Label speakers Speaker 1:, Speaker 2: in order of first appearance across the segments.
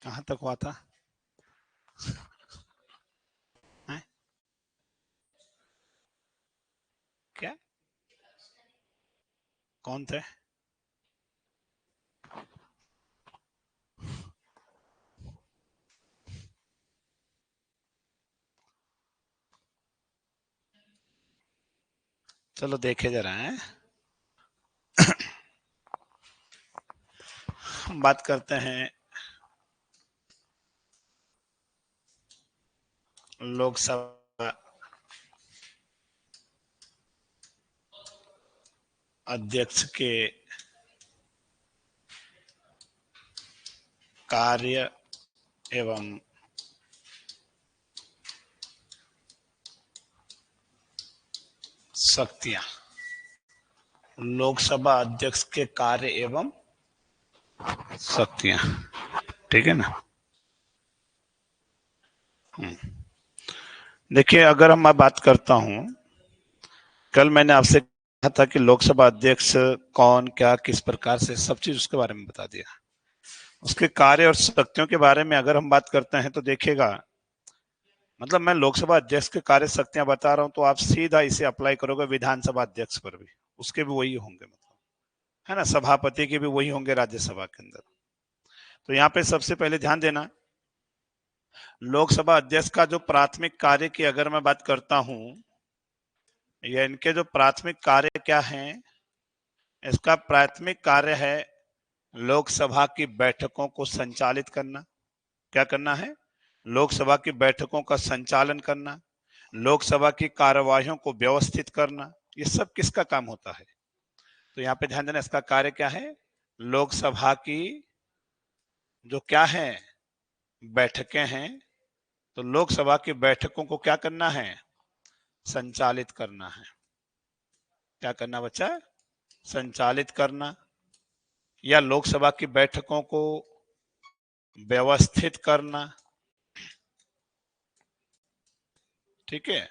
Speaker 1: कहां तक हुआ था? है? क्या? कौन थे? चलो देखे जरा है। हम बात करते हैं लोकसभा अध्यक्ष के कार्य एवं शक्तियां। लोकसभा अध्यक्ष के कार्य एवं शक्तियां, ठीक है ना। देखिए, अगर हम मैं बात करता हूं, कल मैंने आपसे कहा था कि लोकसभा अध्यक्ष कौन, क्या, किस प्रकार से, सब चीज उसके बारे में बता दिया। उसके कार्य और शक्तियों के बारे में अगर हम बात करते हैं तो देखिएगा, मतलब मैं लोकसभा अध्यक्ष के कार्य शक्तियां बता रहा हूं तो आप सीधा इसे अप्लाई करोगे विधानसभा अध्यक्ष पर भी, उसके भी वही होंगे, मतलब है ना। सभापति के भी वही होंगे राज्यसभा के अंदर। तो यहाँ पे सबसे पहले ध्यान देना, लोकसभा अध्यक्ष का जो प्राथमिक कार्य की अगर मैं बात करता हूं, या इनके जो प्राथमिक कार्य क्या है, इसका प्राथमिक कार्य है लोकसभा की बैठकों को संचालित करना। क्या करना है? लोकसभा की बैठकों का संचालन करना, लोकसभा की कार्यवाहियों को व्यवस्थित करना। ये सब किसका काम होता है? तो यहाँ पे ध्यान देना, इसका कार्य क्या है? लोकसभा की जो क्या है, बैठकें हैं, तो लोकसभा की बैठकों को क्या करना है? संचालित करना है। क्या करना बच्चा? संचालित करना, या लोकसभा की बैठकों को व्यवस्थित करना, ठीक है।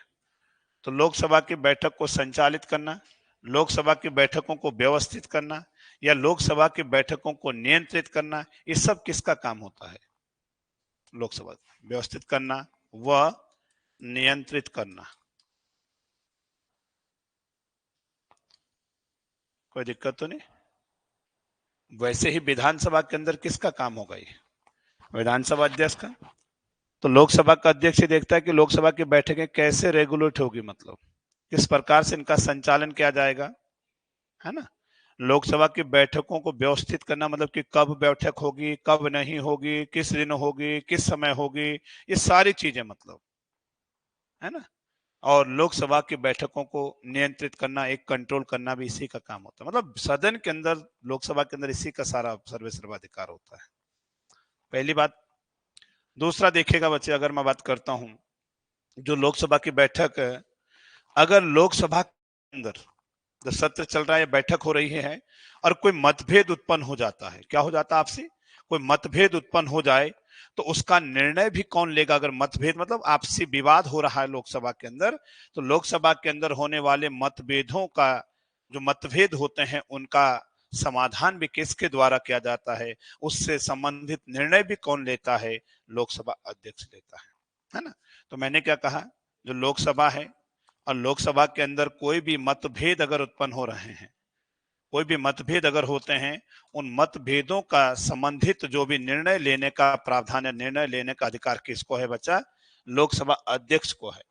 Speaker 1: तो लोकसभा की बैठक को संचालित करना, लोकसभा की बैठकों को व्यवस्थित करना, या लोकसभा की बैठकों को नियंत्रित करना, ये सब किसका काम होता है? लोकसभा व्यवस्थित करना व नियंत्रित करना। कोई दिक्कत तो नहीं? वैसे ही विधानसभा के अंदर किसका काम होगा? ये विधानसभा अध्यक्ष का। तो लोकसभा का अध्यक्ष देखता है कि लोकसभा की बैठकें कैसे रेगुलेट होगी, मतलब किस प्रकार से इनका संचालन किया जाएगा, है ना। लोकसभा की बैठकों को व्यवस्थित करना, मतलब कि कब बैठक होगी, कब नहीं होगी, किस दिन होगी, किस समय होगी, ये सारी चीजें, मतलब है ना। और लोकसभा की बैठकों को नियंत्रित करना, एक कंट्रोल करना भी इसी का काम होता है। मतलब सदन के अंदर, लोकसभा के अंदर इसी का सारा सर्वस्वाधिकार होता है, पहली बात। दूसरा देखिएगा बच्चे, अगर मैं बात करता हूं, जो लोकसभा की बैठक है, अगर लोकसभा के अंदर जो सत्र चल रहा है, बैठक हो रही है, और कोई मतभेद उत्पन्न हो जाता है, क्या हो जाता है आपसी? कोई मतभेद उत्पन्न हो जाए तो उसका निर्णय भी कौन लेगा? अगर मतभेद मतलब आपसी विवाद हो रहा है लोकसभा के अंदर, तो लोकसभा के अंदर होने वाले मतभेदों का, जो मतभेद होते हैं, उनका समाधान भी किसके द्वारा किया जाता है? उससे संबंधित निर्णय भी कौन लेता है? लोकसभा अध्यक्ष लेता है ना। तो मैंने क्या कहा, जो लोकसभा है, और लोकसभा के अंदर कोई भी मतभेद अगर उत्पन्न हो रहे हैं, कोई भी मतभेद अगर होते हैं, उन मतभेदों का संबंधित जो भी निर्णय लेने का प्रावधान है, निर्णय लेने का अधिकार किसको है बच्चा? लोकसभा अध्यक्ष को है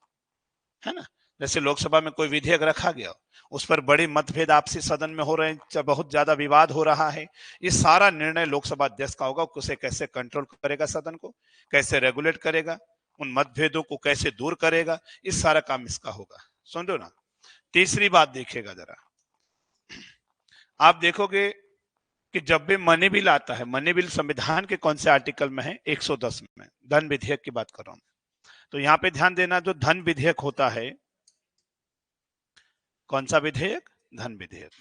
Speaker 1: ना। जैसे लोकसभा में कोई विधेयक रखा गया, उस पर बड़ी मतभेद आपसी सदन में हो रहे हैं, बहुत ज्यादा विवाद हो रहा है, ये सारा निर्णय लोकसभा अध्यक्ष का होगा। उसे कैसे कंट्रोल करेगा, सदन को कैसे रेगुलेट करेगा, उन मतभेदों को कैसे दूर करेगा, इस सारा काम इसका होगा। समझो ना। तीसरी बात देखिएगा जरा, आप देखोगे कि जब भी मनी बिल आता है, मनी बिल संविधान के कौन से आर्टिकल में है? 110 में, धन विधेयक की बात कर रहा हूं। तो यहाँ पे ध्यान देना, जो धन विधेयक होता है, कौन सा विधेयक? धन विधेयक।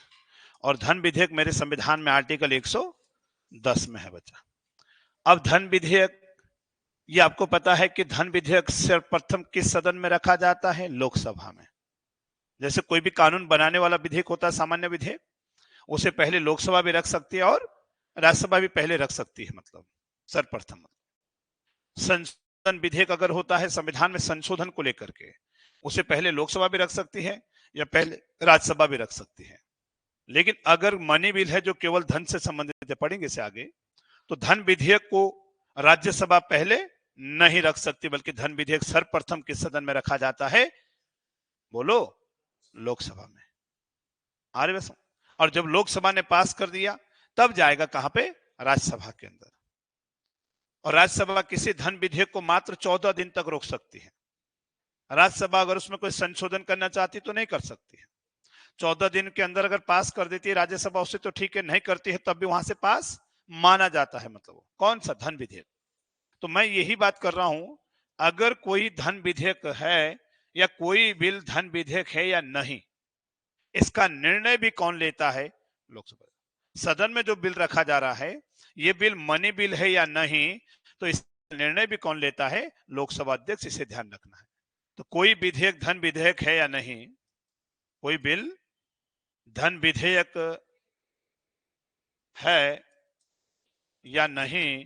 Speaker 1: और धन विधेयक मेरे संविधान में आर्टिकल 110 में है बच्चा। अब धन विधेयक, ये आपको पता है कि धन विधेयक सर्वप्रथम किस सदन में रखा जाता है? लोकसभा में। जैसे कोई भी कानून बनाने वाला विधेयक होता है, सामान्य विधेयक, उसे पहले लोकसभा भी रख सकती है और राज्यसभा भी पहले रख सकती है, मतलब सर्वप्रथम। संशोधन विधेयक अगर होता है संविधान में संशोधन को लेकर के, उसे पहले लोकसभा भी रख सकती है या पहले राज्यसभा भी रख सकती है। लेकिन अगर मनी बिल है जो केवल धन से संबंधित है, पढ़ेंगे से आगे, तो धन विधेयक को राज्यसभा पहले नहीं रख सकती, बल्कि धन विधेयक सर्वप्रथम किस सदन में रखा जाता है? बोलो, लोकसभा में। आ रहे बस। और जब लोकसभा ने पास कर दिया तब जाएगा कहां पे? राज्यसभा के अंदर। और राज्यसभा किसी धन विधेयक को मात्र 14 दिन तक रोक सकती है। राज्यसभा अगर उसमें कोई संशोधन करना चाहती तो नहीं कर सकती है। 14 दिन के अंदर अगर पास कर देती है राज्यसभा उसे तो ठीक है, नहीं करती है तब भी वहां से पास माना जाता है। मतलब कौन सा? धन विधेयक। तो मैं यही बात कर रहा हूं, अगर कोई धन विधेयक है या कोई बिल धन विधेयक है या नहीं, इसका निर्णय भी कौन लेता है? लोकसभा। सदन में जो बिल रखा जा रहा है, ये बिल मनी बिल है या नहीं, तो इस निर्णय भी कौन लेता है? लोकसभा अध्यक्ष। इसे ध्यान रखना है। तो कोई विधेयक धन विधेयक है या नहीं, कोई बिल धन विधेयक है या नहीं,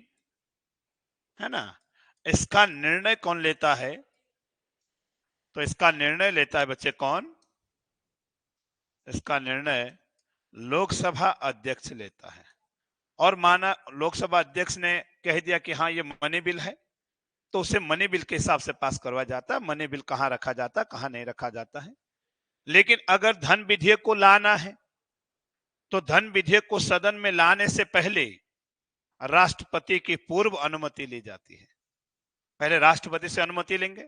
Speaker 1: है ना, इसका निर्णय कौन लेता है? तो इसका निर्णय लेता है बच्चे कौन? इसका निर्णय लोकसभा अध्यक्ष लेता है। और माना लोकसभा अध्यक्ष ने कह दिया कि हाँ ये मनी बिल है, तो उसे मनी बिल के हिसाब से पास करवा जाता है। मनी बिल कहां रखा जाता है, कहां नहीं रखा जाता है। लेकिन अगर धन विधेयक को लाना है तो धन विधेयक को सदन में लाने से पहले राष्ट्रपति की पूर्व अनुमति ली जाती है। पहले राष्ट्रपति से अनुमति लेंगे,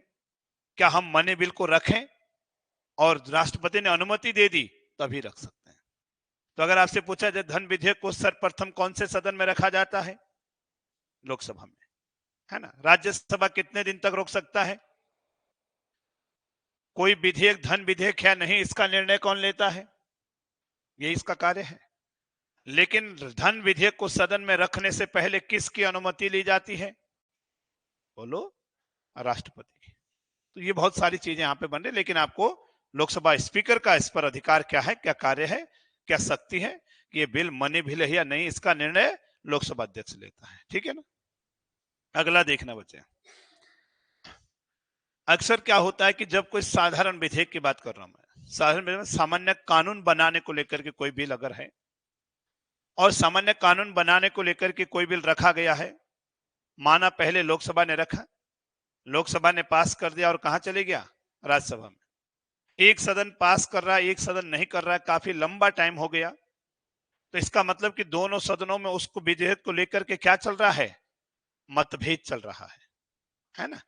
Speaker 1: क्या हम मनी बिल को रखें, और राष्ट्रपति ने अनुमति दे दी तभी रख सकते हैं। तो अगर आपसे पूछा जाए धन विधेयक को सर्वप्रथम कौन से सदन में रखा जाता है? लोकसभा में, है ना। राज्यसभा कितने दिन तक रोक सकता है? कोई विधेयक धन विधेयक है नहीं, इसका निर्णय कौन लेता है? ये इसका कार्य है। लेकिन धन विधेयक को सदन में रखने से पहले किसकी अनुमति ली जाती है? बोलो, राष्ट्रपति की। तो ये बहुत सारी चीजें यहां पे बन रही, लेकिन आपको लोकसभा स्पीकर का इस पर अधिकार क्या है, क्या कार्य है, क्या शक्ति है कि ये बिल मनी बिल है या नहीं, इसका निर्णय लोकसभा अध्यक्ष लेता है। ठीक है ना। अगला देखना बच्चे, अक्सर क्या होता है कि जब कोई साधारण विधेयक की बात कर रहा हूं मैं, साधारण सामान्य कानून बनाने को लेकर के कोई बिल अगर है और सामान्य कानून बनाने को लेकर के कोई बिल रखा गया है, माना पहले लोकसभा ने रखा, लोकसभा ने पास कर दिया और कहां चले गया? राज्यसभा में। एक सदन पास कर रहा है, एक सदन नहीं कर रहा है, काफी लंबा टाइम हो गया, तो इसका मतलब कि दोनों सदनों में उसको विधेयक को लेकर के क्या चल रहा है? मतभेद चल रहा है ना।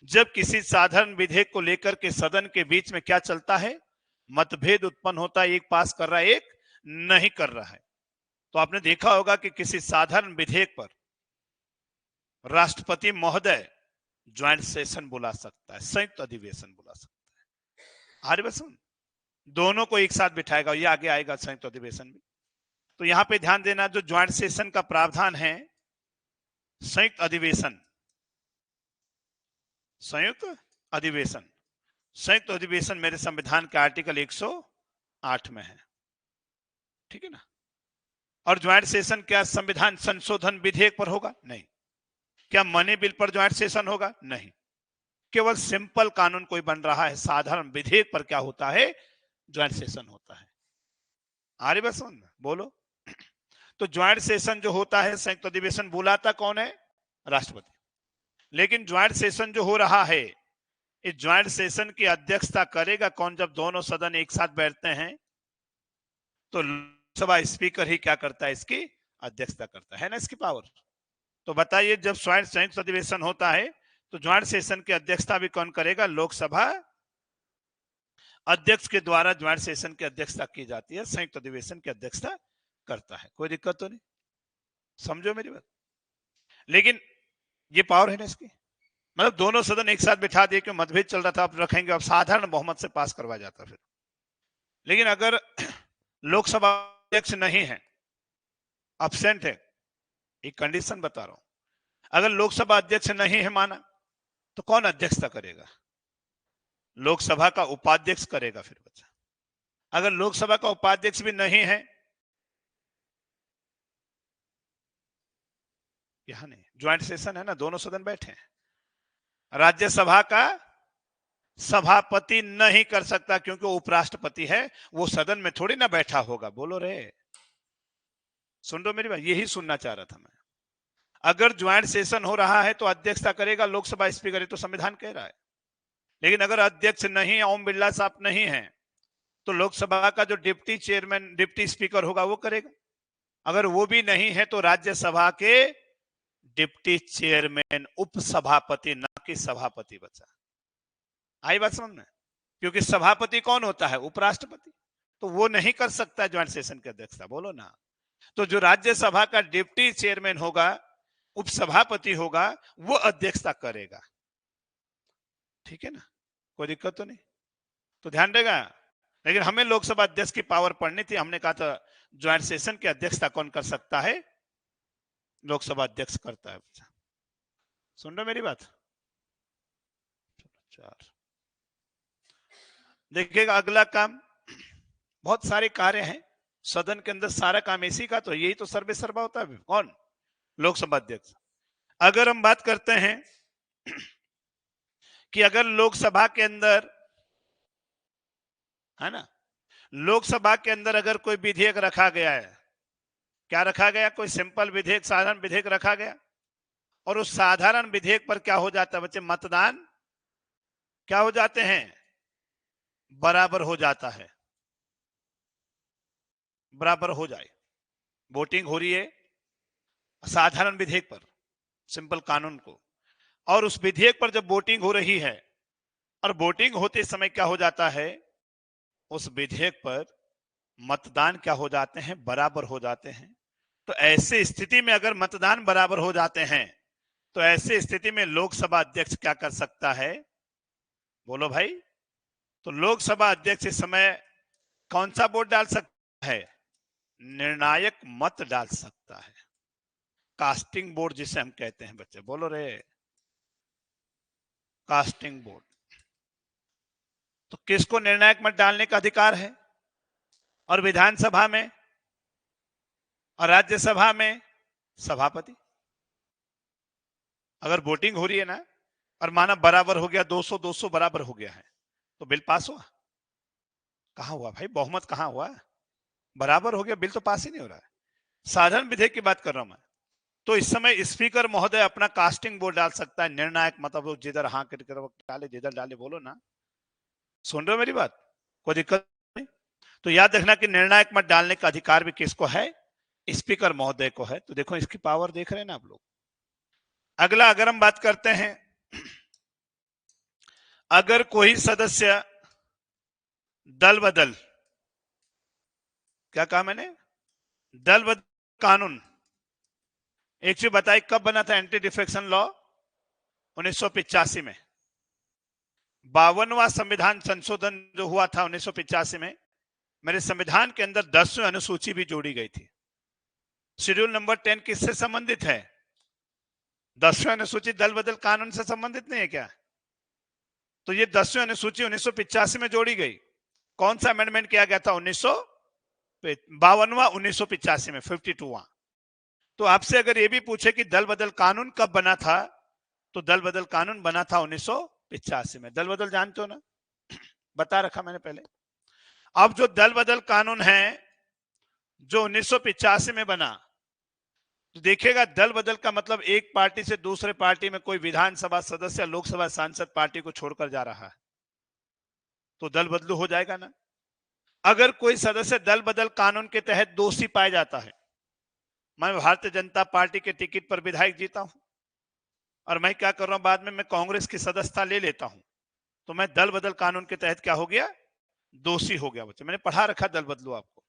Speaker 1: जब किसी साधारण विधेयक को लेकर के सदन के बीच में क्या चलता है? मतभेद उत्पन्न होता है, एक पास कर रहा है, एक नहीं कर रहा है। तो आपने देखा होगा कि किसी साधारण विधेयक पर राष्ट्रपति महोदय ज्वाइंट सेशन बुला सकता है, संयुक्त अधिवेशन बुला सकता है। आर्य सुन, दोनों को एक साथ बिठाएगा, ये आगे आएगा संयुक्त अधिवेशन में। तो यहां पे ध्यान देना, जो ज्वाइंट सेशन का प्रावधान है, संयुक्त अधिवेशन, संयुक्त अधिवेशन, संयुक्त अधिवेशन मेरे संविधान के आर्टिकल 108 में है। ठीक है ना। और ज्वाइंट सेशन क्या संविधान संशोधन विधेयक पर होगा? नहीं। क्या मनी बिल पर ज्वाइंट सेशन होगा? नहीं। केवल सिंपल कानून कोई बन रहा है, साधारण विधेयक पर क्या होता है? ज्वाइंट सेशन होता है। आर्य बस बोलो। तो ज्वाइंट सेशन जो होता है, संयुक्त अधिवेशन बुलाता कौन है? राष्ट्रपति। लेकिन ज्वाइंट सेशन जो हो रहा है, इस ज्वाइंट सेशन की अध्यक्षता करेगा कौन? जब दोनों सदन एक साथ बैठते हैं तो लोकसभा स्पीकर ही क्या करता है? इसकी अध्यक्षता करता है ना, इसकी पावर। तो बताइए, जब संयुक्त अधिवेशन होता है तो ज्वाइंट सेशन की अध्यक्षता भी कौन करेगा? लोकसभा अध्यक्ष के द्वारा ज्वाइंट सेशन की अध्यक्षता की जाती है, संयुक्त अधिवेशन की अध्यक्षता करता है। कोई दिक्कत तो नहीं, समझो मेरी बात। लेकिन ये पावर है ना इसकी, मतलब दोनों सदन एक साथ बिठा दिए, क्यों मतभेद चल रहा था, अब रखेंगे, अब साधारण बहुमत से पास करवा जाता फिर। लेकिन अगर लोकसभा अध्यक्ष नहीं है, अब्सेंट है, एक कंडीशन बता रहा हूं, अगर लोकसभा अध्यक्ष नहीं है माना, तो कौन अध्यक्षता करेगा? लोकसभा का उपाध्यक्ष करेगा फिर बच्चा। अगर लोकसभा का उपाध्यक्ष भी नहीं है, यहां नहीं, ज्वाइंट सेशन है ना, दोनों सदन बैठे हैं, राज्यसभा का सभापति नहीं कर सकता, क्योंकि वो उपराष्ट्रपति है, वो सदन में थोड़ी ना बैठा होगा। बोलो रे, सुन रहे मेरी बात? यही सुनना चाह रहा था मैं। अगर ज्वाइंट सेशन हो रहा है तो अध्यक्षता करेगा लोकसभा स्पीकर, ये तो संविधान कह रहा है। लेकिन अगर अध्यक्ष नहीं, ओम बिरला साहब नहीं है, तो लोकसभा का जो डिप्टी चेयरमैन, डिप्टी स्पीकर होगा वो करेगा। अगर वो भी नहीं है तो राज्यसभा के डिप्टी चेयरमैन, उपसभापति, ना कि सभापति बचा। आई बात समझ में? क्योंकि सभापति कौन होता है? उपराष्ट्रपति। तो वो नहीं कर सकता ज्वाइंट सेशन की अध्यक्षता। बोलो ना। तो जो राज्यसभा का डिप्टी चेयरमैन होगा, उपसभापति होगा, वो अध्यक्षता करेगा। ठीक है ना, कोई दिक्कत तो नहीं? तो ध्यान देगा। लेकिन हमें लोकसभा अध्यक्ष की पावर पढ़नी थी। हमने कहा था ज्वाइंट सेशन की अध्यक्षता कौन कर सकता है? लोकसभा अध्यक्ष करता है। सुन रहे मेरी बात? चार देखिएगा, अगला काम, बहुत सारे कार्य हैं सदन के अंदर, सारा काम इसी का, तो यही तो सर्वे सर्वा होता है। कौन? लोकसभा अध्यक्ष। अगर हम बात करते हैं कि अगर लोकसभा के अंदर, है ना, लोकसभा के अंदर अगर कोई विधेयक रखा गया है, क्या रखा गया? कोई सिंपल विधेयक, साधारण विधेयक रखा गया, और उस साधारण विधेयक पर क्या हो जाता है बच्चे? मतदान क्या हो जाते हैं? बराबर हो जाता है। बराबर हो जाए, वोटिंग हो रही है साधारण विधेयक पर, सिंपल कानून को, और उस विधेयक पर जब वोटिंग हो रही है, और वोटिंग होते समय क्या हो जाता है? उस विधेयक पर मतदान क्या हो जाते हैं? बराबर हो जाते हैं। तो ऐसे स्थिति में अगर मतदान बराबर हो जाते हैं, तो ऐसे स्थिति में लोकसभा अध्यक्ष क्या कर सकता है? बोलो भाई। तो लोकसभा अध्यक्ष इस समय कौन सा वोट डाल सकता है? निर्णायक मत डाल सकता है, कास्टिंग वोट जिसे हम कहते हैं बच्चे। बोलो रे, कास्टिंग वोट। तो किसको निर्णायक मत डालने का अधिकार है? और विधानसभा में और राज्यसभा में सभापति। अगर वोटिंग हो रही है ना, और माना बराबर हो गया, 200-200 बराबर हो गया है, तो बिल पास हुआ? कहां हुआ भाई? बहुमत कहां हुआ? बराबर हो गया, बिल तो पास ही नहीं हो रहा है। साधारण विधेयक की बात कर रहा हूं मैं। तो इस समय स्पीकर महोदय अपना कास्टिंग वोट डाल सकता है, निर्णायक मतलब जिधर हाँ कर डाले, जिधर डाले। बोलो ना, सुन रहे हो मेरी बात? कोई दिक्कत नहीं? तो याद रखना कि निर्णायक मत डालने का अधिकार भी किसको है? स्पीकर महोदय को है। तो देखो इसकी पावर देख रहे हैं ना आप लोग। अगला, अगर हम बात करते हैं, अगर कोई सदस्य दल बदल, क्या कहा मैंने? दल बदल कानून। एक चीज बताई, कब बना था एंटी डिफेक्शन लॉ? 1985 में। 52वां संविधान संशोधन जो हुआ था 1985 में, मेरे संविधान के अंदर 10वीं अनुसूची भी जोड़ी गई थी। शेड्यूल नंबर 10 किससे संबंधित है? 10वीं अनुसूची दल बदल कानून से संबंधित नहीं है क्या? तो ये 10वीं अनुसूची 1985 में जोड़ी गई। कौन सा अमेंडमेंट किया गया था? 1952वां 1985 में, 52वां। तो आपसे अगर ये भी पूछे कि दल बदल कानून कब बना था, तो दल बदल कानून बना था 1985 में। दल बदल जानते हो ना, बता रखा मैंने पहले। अब जो दल बदल कानून है जो 1985 में बना, तो देखिएगा दल बदल का मतलब एक पार्टी से दूसरे पार्टी में कोई विधानसभा सदस्य, लोकसभा सांसद पार्टी को छोड़कर जा रहा है, तो दल बदलू हो जाएगा ना। अगर कोई सदस्य दल बदल कानून के तहत दोषी पाया जाता है, मैं भारतीय जनता पार्टी के टिकट पर विधायक जीता हूं, और मैं क्या कर रहा हूं, बाद में मैं कांग्रेस की सदस्यता ले लेता हूं, तो मैं दल बदल कानून के तहत क्या हो गया? दोषी हो गया। बच्चे मैंने पढ़ा रखा दल बदलू आपको।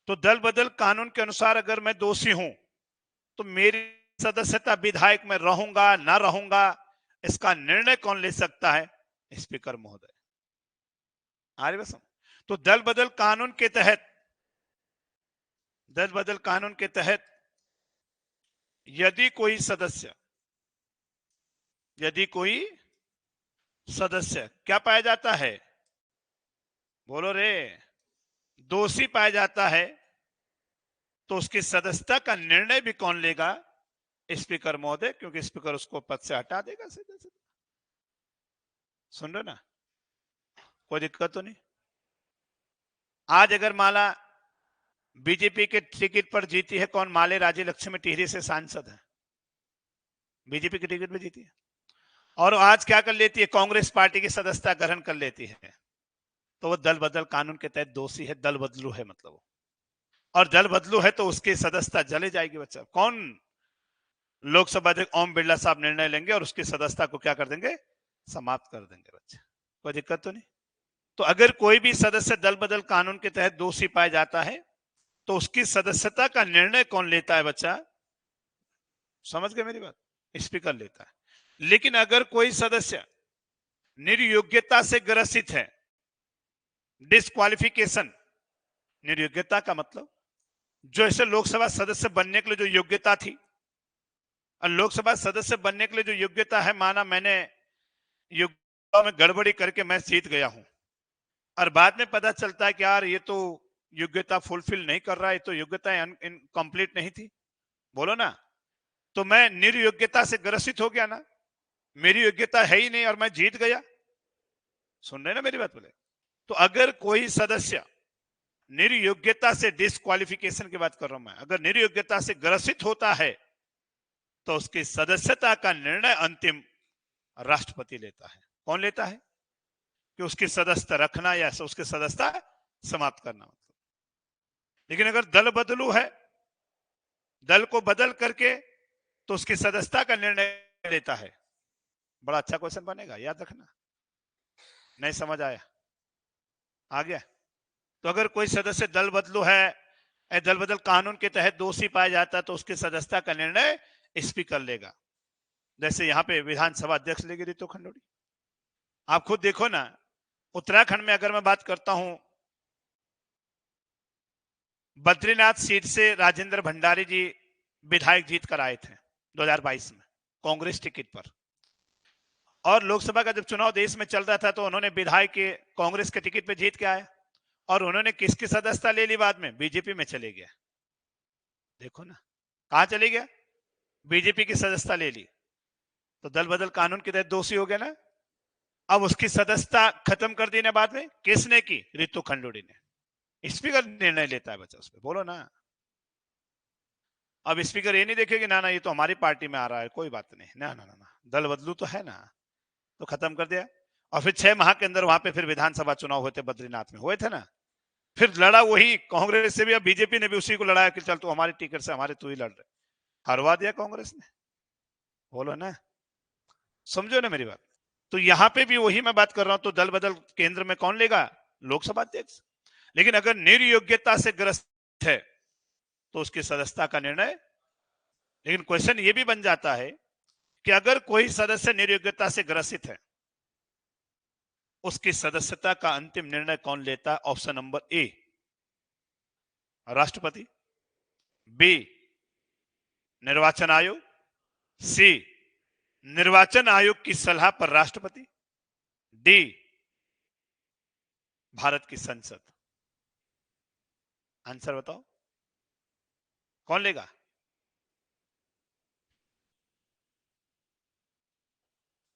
Speaker 1: तो दल बदल कानून के अनुसार अगर मैं दोषी हूं, तो मेरी सदस्यता विधायक में रहूंगा ना रहूंगा, इसका निर्णय कौन ले सकता है? स्पीकर महोदय। आगे बस। तो दल बदल कानून के तहत, दल बदल कानून के तहत यदि कोई सदस्य क्या पाया जाता है? बोलो रे, दोषी पाया जाता है, तो उसकी सदस्यता का निर्णय भी कौन लेगा? स्पीकर महोदय, क्योंकि स्पीकर उसको पद से हटा देगा सीधे सीधे। सुन रहे ना, कोई दिक्कत तो नहीं। आज अगर माला बीजेपी के टिकट पर जीती है, कौन? माले राज्य लक्ष्मी टिहरी से सांसद है, बीजेपी के टिकट पर जीती है, और आज क्या कर लेती है? कांग्रेस पार्टी की सदस्यता ग्रहण कर लेती है, तो वो दल बदल कानून के तहत दोषी है, दल बदलू है मतलब वो, और दल बदलू है तो उसकी सदस्यता चले जाएगी। बच्चा कौन? लोकसभा अध्यक्ष ओम बिरला साहब निर्णय लेंगे और उसकी सदस्यता को क्या कर देंगे? समाप्त कर देंगे। बच्चे कोई दिक्कत तो नहीं। तो अगर कोई भी सदस्य दल बदल कानून के तहत दोषी पाया जाता है तो उसकी सदस्यता का निर्णय कौन लेता है? बच्चा समझ गए मेरी बात? स्पीकर लेता है। लेकिन अगर कोई सदस्य निर्योग्यता से ग्रसित है, डिस्क्वालिफिकेशन, निर्योग्यता का मतलब जो ऐसे लोकसभा सदस्य बनने के लिए जो योग्यता थी, और लोकसभा सदस्य बनने के लिए जो योग्यता है, माना मैंने योग्यता में गड़बड़ी करके मैं जीत गया हूं, और बाद में पता चलता है कि यार ये तो योग्यता फुलफिल नहीं कर रहा है, तो योग्यता इनकम्प्लीट नहीं थी, बोलो ना, तो मैं निर्योग्यता से ग्रसित हो गया ना, मेरी योग्यता है ही नहीं और मैं जीत गया। सुन रहे ना मेरी बात? बोले तो अगर कोई सदस्य निर्योग्यता से, डिस्क्वालिफिकेशन की बात कर रहा हूं मैं, अगर निर्योग्यता से ग्रसित होता है तो उसकी सदस्यता का निर्णय अंतिम राष्ट्रपति लेता है। कौन लेता है? कि उसकी सदस्यता रखना या उसकी सदस्यता समाप्त करना मतलब। लेकिन अगर दल बदलू है, दल को बदल करके, तो उसकी सदस्यता का निर्णय लेता है। बड़ा अच्छा क्वेश्चन बनेगा, याद रखना। नहीं समझ आया? आ गया? तो अगर कोई सदस्य दल बदलू है, दल बदल कानून के तहत दोषी पाया जाता है, तो उसकी सदस्यता का निर्णय स्पीकर लेगा। जैसे यहाँ पे विधानसभा अध्यक्ष लेगी रितु खंडूड़ी। आप खुद देखो ना, उत्तराखंड में अगर मैं बात करता हूं, बद्रीनाथ सीट से राजेंद्र भंडारी जी विधायक जीत कर आए थे 2022 में कांग्रेस टिकट पर, और लोकसभा का जब चुनाव देश में चल रहा था तो उन्होंने विधायक के कांग्रेस के टिकट पे जीत के आए, और उन्होंने किसकी सदस्यता ले ली? बाद में बीजेपी में चले गया। देखो ना, कहां चले गया? बीजेपी की सदस्यता ले ली, तो दल बदल कानून के तहत दोषी हो गया ना। अब उसकी सदस्यता खत्म कर दी ना बाद में, किसने की? रितु खंडूड़ी ने। स्पीकर निर्णय लेता है बच्चा उस पर, बोलो ना। अब स्पीकर ये नहीं देखेगी ना ना ये तो हमारी पार्टी में आ रहा है, कोई बात नहीं, ना ना ना ना, दल बदलू तो है ना, तो खत्म कर दिया। और फिर 6 माह के अंदर वहां पे फिर विधानसभा चुनाव हुए थे, बद्रीनाथ में हुए थे ना, फिर लड़ा वही कांग्रेस से भी, अब बीजेपी ने भी उसी को लड़ाया कि चल तू हमारी टिकट से, हमारे तू ही लड़ रहे, हरवा दिया कांग्रेस ने, बोलो ना, समझो ना मेरी बात। तो यहां पे भी वही मैं बात कर रहा हूं, तो दल बदल केंद्र में कौन लेगा? लोकसभा अध्यक्ष। लेकिन अगर निर्योग्यता से ग्रस्त है तो उसकी सदस्यता का निर्णय, लेकिन क्वेश्चन ये भी बन जाता है कि अगर कोई सदस्य निर्योग्यता से ग्रसित है, उसकी सदस्यता का अंतिम निर्णय कौन लेता है? ऑप्शन नंबर ए, राष्ट्रपति, बी, निर्वाचन आयोग, सी, निर्वाचन आयोग की सलाह पर राष्ट्रपति, डी, भारत की संसद। आंसर बताओ, कौन लेगा?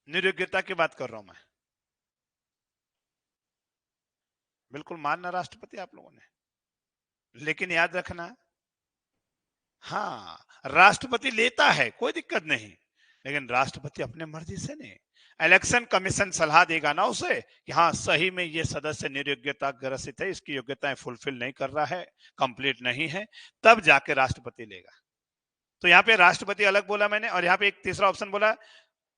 Speaker 1: निर्योग्यता की बात कर रहा हूं मैं, बिल्कुल मानना राष्ट्रपति आप लोगों ने, लेकिन याद रखना, हाँ राष्ट्रपति लेता है, कोई दिक्कत नहीं, लेकिन राष्ट्रपति अपने मर्जी से नहीं, इलेक्शन कमीशन सलाह देगा ना उसे कि हाँ सही में ये सदस्य निर्योग्यता ग्रसित है, इसकी योग्यताएं फुलफिल नहीं कर रहा है, कंप्लीट नहीं है, तब जाके राष्ट्रपति लेगा। तो यहाँ पे राष्ट्रपति अलग बोला मैंने, और यहाँ पे एक तीसरा ऑप्शन बोला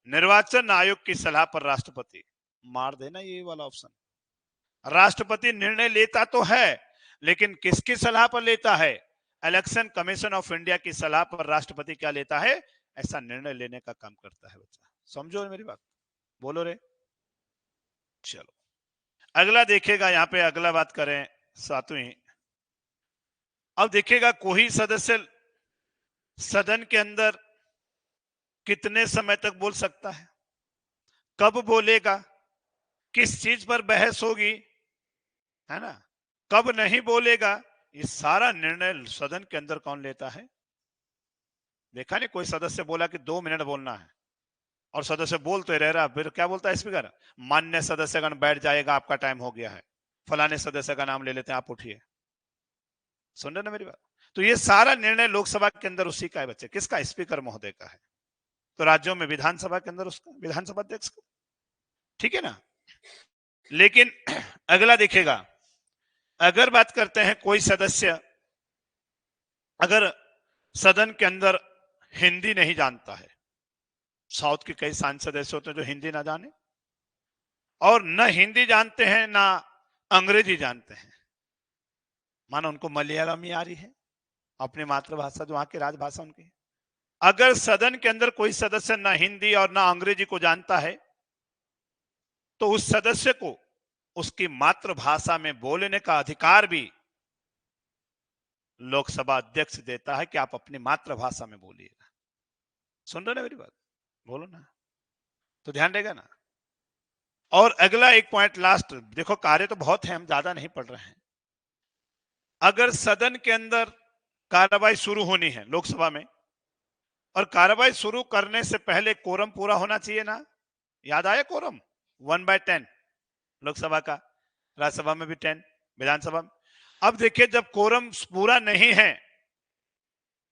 Speaker 1: निर्वाचन आयोग की सलाह पर राष्ट्रपति। मार देना ये वाला ऑप्शन। राष्ट्रपति निर्णय लेता तो है, लेकिन किसकी सलाह पर लेता है? इलेक्शन कमीशन ऑफ इंडिया की सलाह पर राष्ट्रपति क्या लेता है? ऐसा निर्णय लेने का काम करता है बच्चा, समझो मेरी बात, बोलो रे। चलो अगला देखिएगा, यहाँ पे अगला बात करें 7वीं। अब देखिएगा कोई सदस्य सदन के अंदर कितने समय तक बोल सकता है, कब बोलेगा, किस चीज पर बहस होगी, है ना, कब नहीं बोलेगा, ये सारा निर्णय सदन के अंदर कौन लेता है? देखा नहीं कोई सदस्य बोला कि 2 मिनट बोलना है, और सदस्य बोल तो रह रहा, फिर क्या बोलता है स्पीकर, मान्य सदस्यगण बैठ जाएगा, आपका टाइम हो गया है, फलाने सदस्य का नाम ले लेते हैं, आप उठिए। सुन रहे ना मेरी बात? तो ये सारा निर्णय लोकसभा के अंदर उसी का है बच्चे, किसका? स्पीकर महोदय का है। तो राज्यों में विधानसभा के अंदर उसका, विधानसभा अध्यक्ष का, ठीक है ना। लेकिन अगला देखिएगा, अगर बात करते हैं कोई सदस्य अगर सदन के अंदर हिंदी नहीं जानता है, साउथ के कई सांसद ऐसे होते हैं जो हिंदी ना जाने, और न हिंदी जानते हैं ना अंग्रेजी जानते हैं, मानो उनको मलयालम ही आ रही है, अपनी मातृभाषा जो वहां की राजभाषा उनकी। अगर सदन के अंदर कोई सदस्य ना हिंदी और ना अंग्रेजी को जानता है, तो उस सदस्य को उसकी मातृभाषा में बोलने का अधिकार भी लोकसभा अध्यक्ष देता है कि आप अपनी मातृभाषा में बोलिएगा। सुन रहे ना मेरी बात? बोलो ना, तो ध्यान रहेगा ना। और अगला एक पॉइंट लास्ट, देखो कार्य तो बहुत है, हम ज्यादा नहीं पढ़ रहे हैं। अगर सदन के अंदर कार्रवाई शुरू होनी है लोकसभा में, और कार्रवाई शुरू करने से पहले कोरम पूरा होना चाहिए ना, याद आया कोरम 1/10 लोकसभा का, राज्यसभा में भी 10, विधानसभा में। अब देखिए, जब कोरम पूरा नहीं है,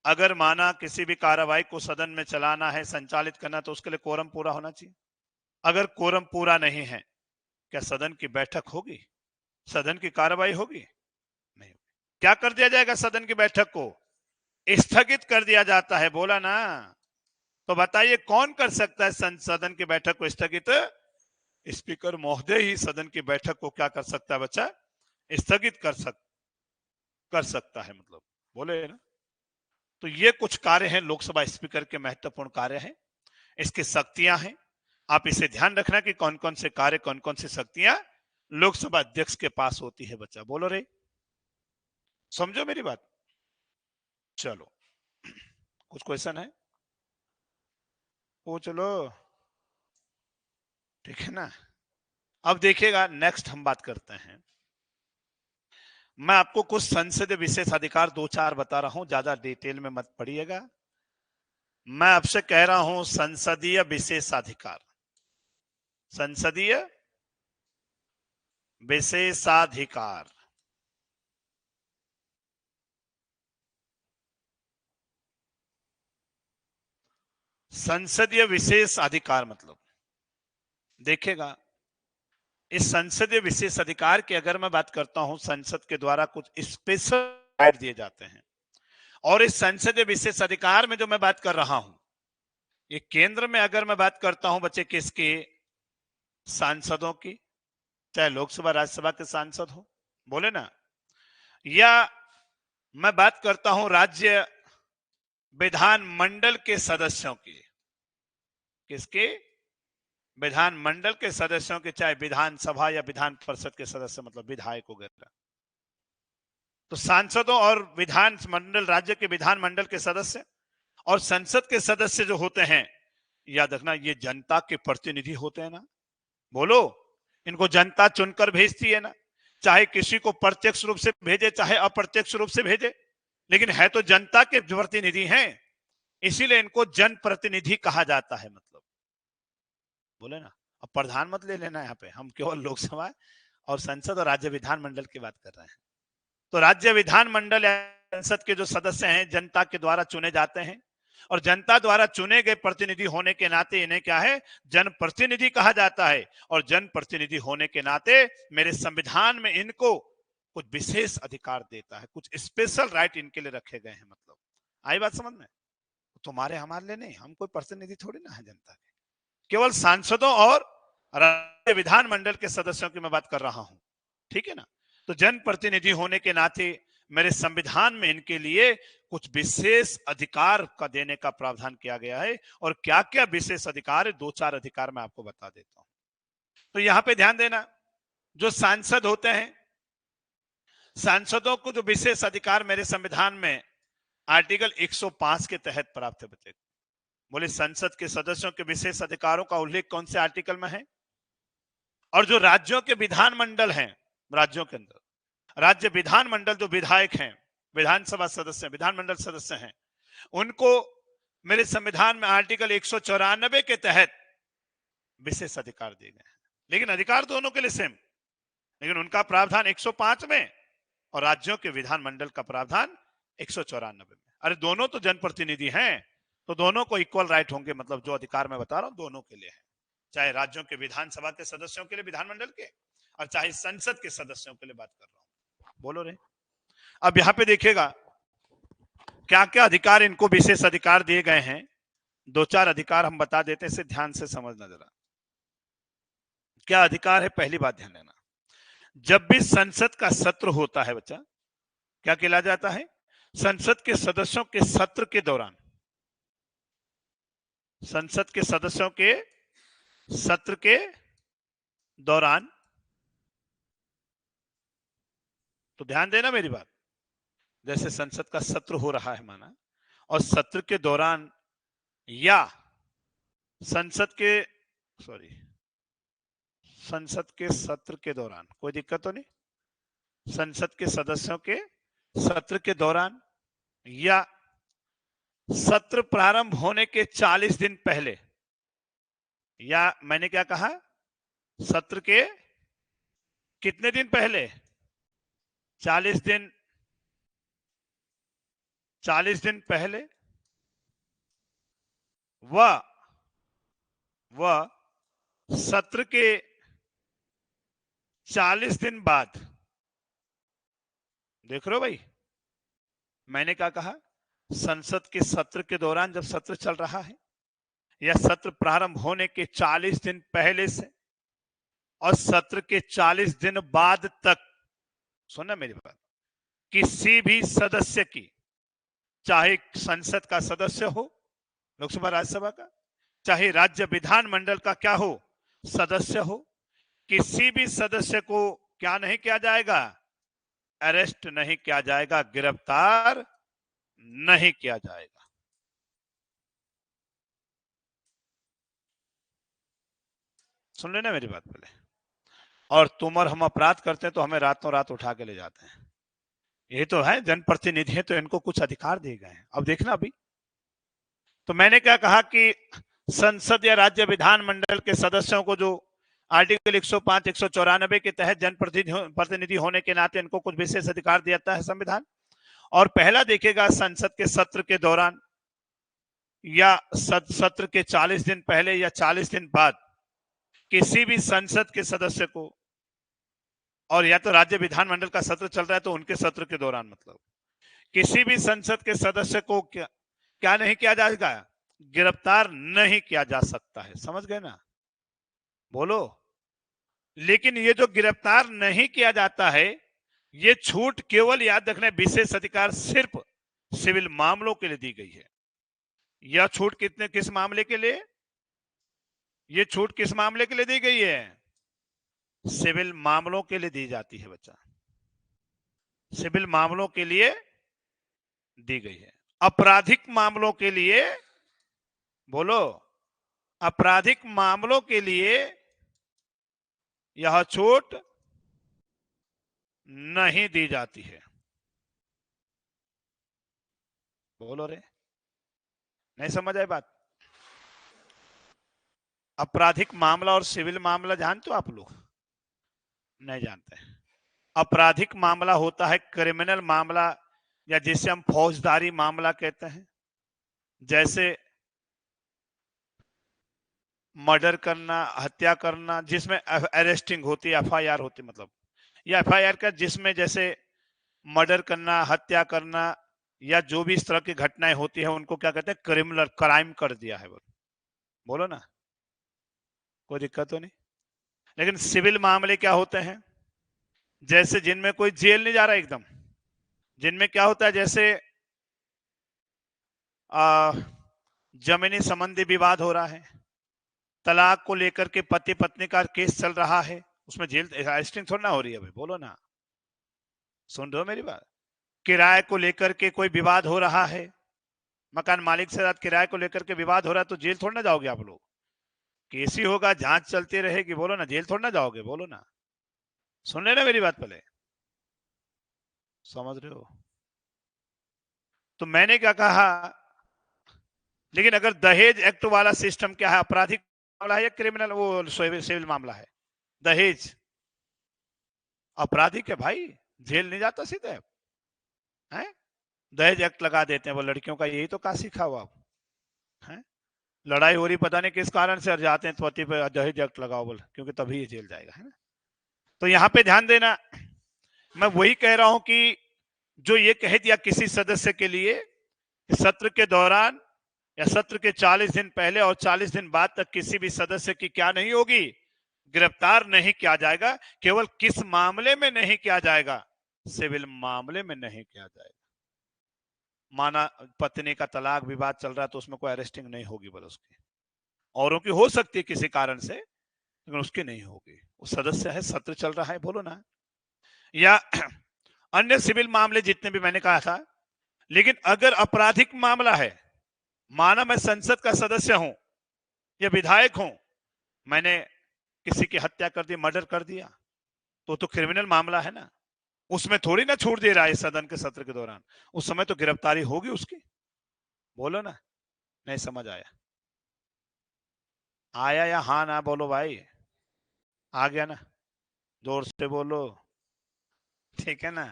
Speaker 1: अगर माना किसी भी कार्रवाई को सदन में चलाना है, संचालित करना, तो उसके लिए कोरम पूरा होना चाहिए। अगर कोरम पूरा नहीं है, क्या सदन की बैठक होगी? सदन की कार्रवाई होगी? नहीं होगी। क्या कर दिया जाएगा? सदन की बैठक को स्थगित कर दिया जाता है। बोला ना? तो बताइए कौन कर सकता है सदन की बैठक को स्थगित? स्पीकर महोदय ही सदन की बैठक को क्या कर सकता है बच्चा? स्थगित कर सकता है, मतलब बोले ना। तो ये कुछ कार्य हैं लोकसभा स्पीकर के, महत्वपूर्ण कार्य हैं, इसकी शक्तियां हैं। आप इसे ध्यान रखना कि कौन कौन से कार्य, कौन कौन सी शक्तियां लोकसभा अध्यक्ष के पास होती है बच्चा। बोलो रे, समझो मेरी बात। चलो, कुछ क्वेश्चन है? पूछ लो, ठीक है ना। अब देखिएगा, नेक्स्ट हम बात करते हैं, मैं आपको कुछ संसदीय विशेष अधिकार 2-4 बता रहा हूं, ज्यादा डिटेल में मत पढ़िएगा। मैं आपसे कह रहा हूं संसदीय विशेषाधिकार, संसदीय विशेषाधिकार। संसदीय विशेष अधिकार मतलब, देखिएगा, इस संसदीय विशेष अधिकार की अगर मैं बात करता हूं, संसद के द्वारा कुछ स्पेशल राइट दिए जाते हैं। और इस संसदीय विशेष अधिकार में जो मैं बात कर रहा हूं, ये केंद्र में अगर मैं बात करता हूं बच्चे, किसकी? सांसदों की, चाहे लोकसभा राज्यसभा के सांसद हो, बोले ना, या मैं बात करता हूं राज्य विधानमंडल के सदस्यों की। किसके? विधानमंडल के सदस्यों के, चाहे विधानसभा या विधान परिषद के सदस्य, मतलब विधायक वगैरह। तो सांसदों और विधानमंडल, राज्य के विधानमंडल के सदस्य और संसद के सदस्य जो होते हैं, याद रखना, ये जनता के प्रतिनिधि होते हैं ना। बोलो, इनको जनता चुनकर भेजती है ना, चाहे किसी को प्रत्यक्ष रूप से भेजे चाहे अप्रत्यक्ष रूप से भेजे, लेकिन है तो जनता के प्रतिनिधि हैं, इसीलिए इनको जनप्रतिनिधि कहा जाता है। मतलब बोले ना, अब प्रधान मत ले लेना, यहाँ पे हम केवल लोकसभा और संसद और राज्य विधानमंडल की बात कर रहे हैं। तो राज्य विधानमंडल या संसद के जो सदस्य हैं, जनता के द्वारा चुने जाते हैं, और जनता द्वारा चुने गए प्रतिनिधि होने के नाते इन्हें क्या है? जनप्रतिनिधि कहा जाता है। और जनप्रतिनिधि होने के नाते मेरे संविधान में इनको कुछ विशेष अधिकार देता है, कुछ स्पेशल राइट इनके लिए रखे गए हैं। मतलब आई बात समझ में? तुम्हारे हमारे लिए नहीं, हम कोई प्रतिनिधि थोड़ी ना है जनता के, केवल सांसदों और राज्य विधानमंडल के सदस्यों की मैं बात कर रहा हूं, ठीक है ना। तो जनप्रतिनिधि होने के नाते मेरे संविधान में इनके लिए कुछ विशेष अधिकार का देने का प्रावधान किया गया है। और क्या क्या विशेष अधिकार है, 2-4 अधिकार मैं आपको बता देता हूं। तो यहां पे ध्यान देना, जो सांसद होते हैं, सांसदों को जो विशेष अधिकार मेरे संविधान में आर्टिकल 105 के तहत प्राप्त है बच्चे। बोले, संसद के सदस्यों के विशेष अधिकारों का उल्लेख कौन से आर्टिकल में है? और जो राज्यों के विधानमंडल हैं, राज्यों के अंदर राज्य विधानमंडल जो विधायक हैं, विधानसभा सदस्य, विधानमंडल सदस्य हैं, उनको मेरे संविधान में आर्टिकल 194 के तहत विशेष अधिकार दिए गए हैं, लेकिन अधिकार दोनों के लिए सेम, लेकिन उनका प्रावधान 105 में और राज्यों के विधानमंडल का प्रावधान 194 में। अरे दोनों तो जनप्रतिनिधि हैं, तो दोनों को इक्वल राइट होंगे, मतलब जो अधिकार मैं बता रहा हूं दोनों के लिए है, चाहे राज्यों के विधानसभा के सदस्यों के लिए विधानमंडल के, और चाहे संसद के सदस्यों के लिए बात कर रहा हूं। बोलो रे। अब यहां पे देखिएगा क्या क्या अधिकार इनको विशेष अधिकार दिए गए हैं। दो चार अधिकार हम बता देते हैं, इसे ध्यान से समझना जरा। क्या अधिकार है, पहली बात ध्यान देना, जब भी संसद का सत्र होता है बच्चा, क्या कहला जाता है, संसद के सदस्यों के सत्र के दौरान, संसद के सदस्यों के सत्र के दौरान, तो ध्यान देना मेरी बात, जैसे संसद का सत्र हो रहा है माना, और सत्र के दौरान या संसद के संसद के सत्र के दौरान, कोई दिक्कत तो नहीं, संसद के सदस्यों के सत्र के दौरान या सत्र प्रारंभ होने के 40 दिन पहले, या मैंने क्या कहा, सत्र के कितने दिन पहले, 40 दिन, 40 दिन पहले, वह सत्र के 40 दिन बाद, देख रहे हो भाई, मैंने क्या कहा, संसद के सत्र के दौरान जब सत्र चल रहा है, या सत्र प्रारंभ होने के 40 दिन पहले से और सत्र के 40 दिन बाद तक, सुनना मेरी बात, किसी भी सदस्य की, चाहे संसद का सदस्य हो, लोकसभा राज्यसभा का, चाहे राज्य विधानमंडल का क्या हो, सदस्य हो, किसी भी सदस्य को क्या नहीं किया जाएगा, अरेस्ट नहीं किया जाएगा, गिरफ्तार नहीं किया जाएगा। सुन लेना मेरी बात पहले। और तुम और हम अपराध करते हैं तो हमें रातों रात उठा के ले जाते हैं, ये तो है जनप्रतिनिधि है, तो इनको कुछ अधिकार दिए गए हैं। अब देखना अभी, तो मैंने क्या कहा कि संसद या राज्य विधानमंडल के सदस्यों को जो आर्टिकल 105 194 के तहत जनप्रतिनिधि होने के नाते इनको कुछ विशेष अधिकार दिया है संविधान। और पहला देखेगा, संसद के सत्र के दौरान या सत्र के 40 दिन पहले या 40 दिन बाद किसी भी संसद के सदस्य को, और या तो राज्य विधानमंडल का सत्र चल रहा है तो उनके सत्र के दौरान, मतलब किसी भी संसद के सदस्य को क्या नहीं किया जाएगा, गिरफ्तार नहीं किया जा सकता है। समझ गए ना, बोलो। लेकिन ये जो गिरफ्तार नहीं किया जाता है, ये छूट केवल याद रखना, विशेष अधिकार सिर्फ सिविल मामलों के लिए दी गई है। यह छूट किस मामले के लिए, ये छूट किस मामले के लिए दी गई है, सिविल मामलों के लिए दी जाती है बच्चा, सिविल मामलों के लिए दी गई है। आपराधिक मामलों के लिए, बोलो, आपराधिक मामलों के लिए यह छूट नहीं दी जाती है। बोलो रे, नहीं समझ आई बात? आपराधिक मामला और सिविल मामला जानते हो आप लोग? नहीं जानते। आपराधिक मामला होता है क्रिमिनल मामला, या जिसे हम फौजदारी मामला कहते हैं, जैसे मर्डर करना, हत्या करना, जिसमें अरेस्टिंग होती है, एफआईआर होती, मतलब या एफआईआर का, जिसमें जैसे मर्डर करना, हत्या करना, या जो भी इस तरह की घटनाएं होती है उनको क्या कहते हैं, क्रिमिनल क्राइम कर दिया है। बोलो ना, कोई दिक्कत तो नहीं। लेकिन सिविल मामले क्या होते हैं, जैसे जिनमें कोई जेल नहीं जा रहा एकदम, जिनमें क्या होता है, जैसे जमीनी संबंधी विवाद हो रहा है, तलाक को लेकर के पति पत्नी का केस चल रहा है, उसमें जेल अरेस्टिंग थोड़ा ना हो रही है भाई। बोलो ना, सुन रहे हो मेरी बात? किराए को लेकर के कोई विवाद हो रहा है, मकान मालिक से साथ किराए को लेकर के विवाद हो रहा है, तो जेल थोड़ा ना जाओगे आप लोग, केस ही होगा, जांच चलती रहेगी। बोलो ना, जेल थोड़ा ना जाओगे। बोलो ना, सुन लेना मेरी बात पहले, समझ रहे हो? तो मैंने क्या कहा, लेकिन अगर दहेज एक्ट वाला सिस्टम क्या है, आपराधिक मामला है या क्रिमिनल वो सिविल मामला है? दहेज आपराधिक है भाई, जेल नहीं जाता सीधे है। दहेज एक्ट लगा देते हैं, वो लड़कियों का यही तो का सीखा हुआ है। लड़ाई हो रही पता नहीं किस कारण से, जाते हैं पति पे दहेज एक्ट लगाओ बोल, क्योंकि तभी ये जेल जाएगा, है ना। तो यहाँ पे ध्यान देना, मैं वही कह रहा हूं कि जो ये कह दिया किसी सदस्य के लिए सत्र के दौरान या सत्र के 40 दिन पहले और 40 दिन बाद तक किसी भी सदस्य की क्या नहीं होगी, गिरफ्तार नहीं किया जाएगा। केवल किस मामले में नहीं किया जाएगा? सिविल मामले में नहीं किया जाएगा। माना पत्नी का तलाक विवाद चल रहा है तो उसमें कोई अरेस्टिंग नहीं होगी, बोले उसकी, औरों की हो सकती है किसी कारण से, लेकिन उसकी नहीं होगी। वो सदस्य है, सत्र चल रहा है, बोलो ना। या अन्य सिविल मामले जितने भी मैंने कहा था। लेकिन अगर आपराधिक मामला है, माना मैं संसद का सदस्य हूं या विधायक हूं, मैंने किसी की हत्या कर दी, मर्डर कर दिया, तो क्रिमिनल मामला है ना, उसमें थोड़ी ना छूट दे रहा है सदन के सत्र के दौरान, उस समय तो गिरफ्तारी होगी उसकी, बोलो ना। नहीं समझ आया? आया या हाँ ना बोलो भाई, आ गया ना, जोर से बोलो, ठीक है ना।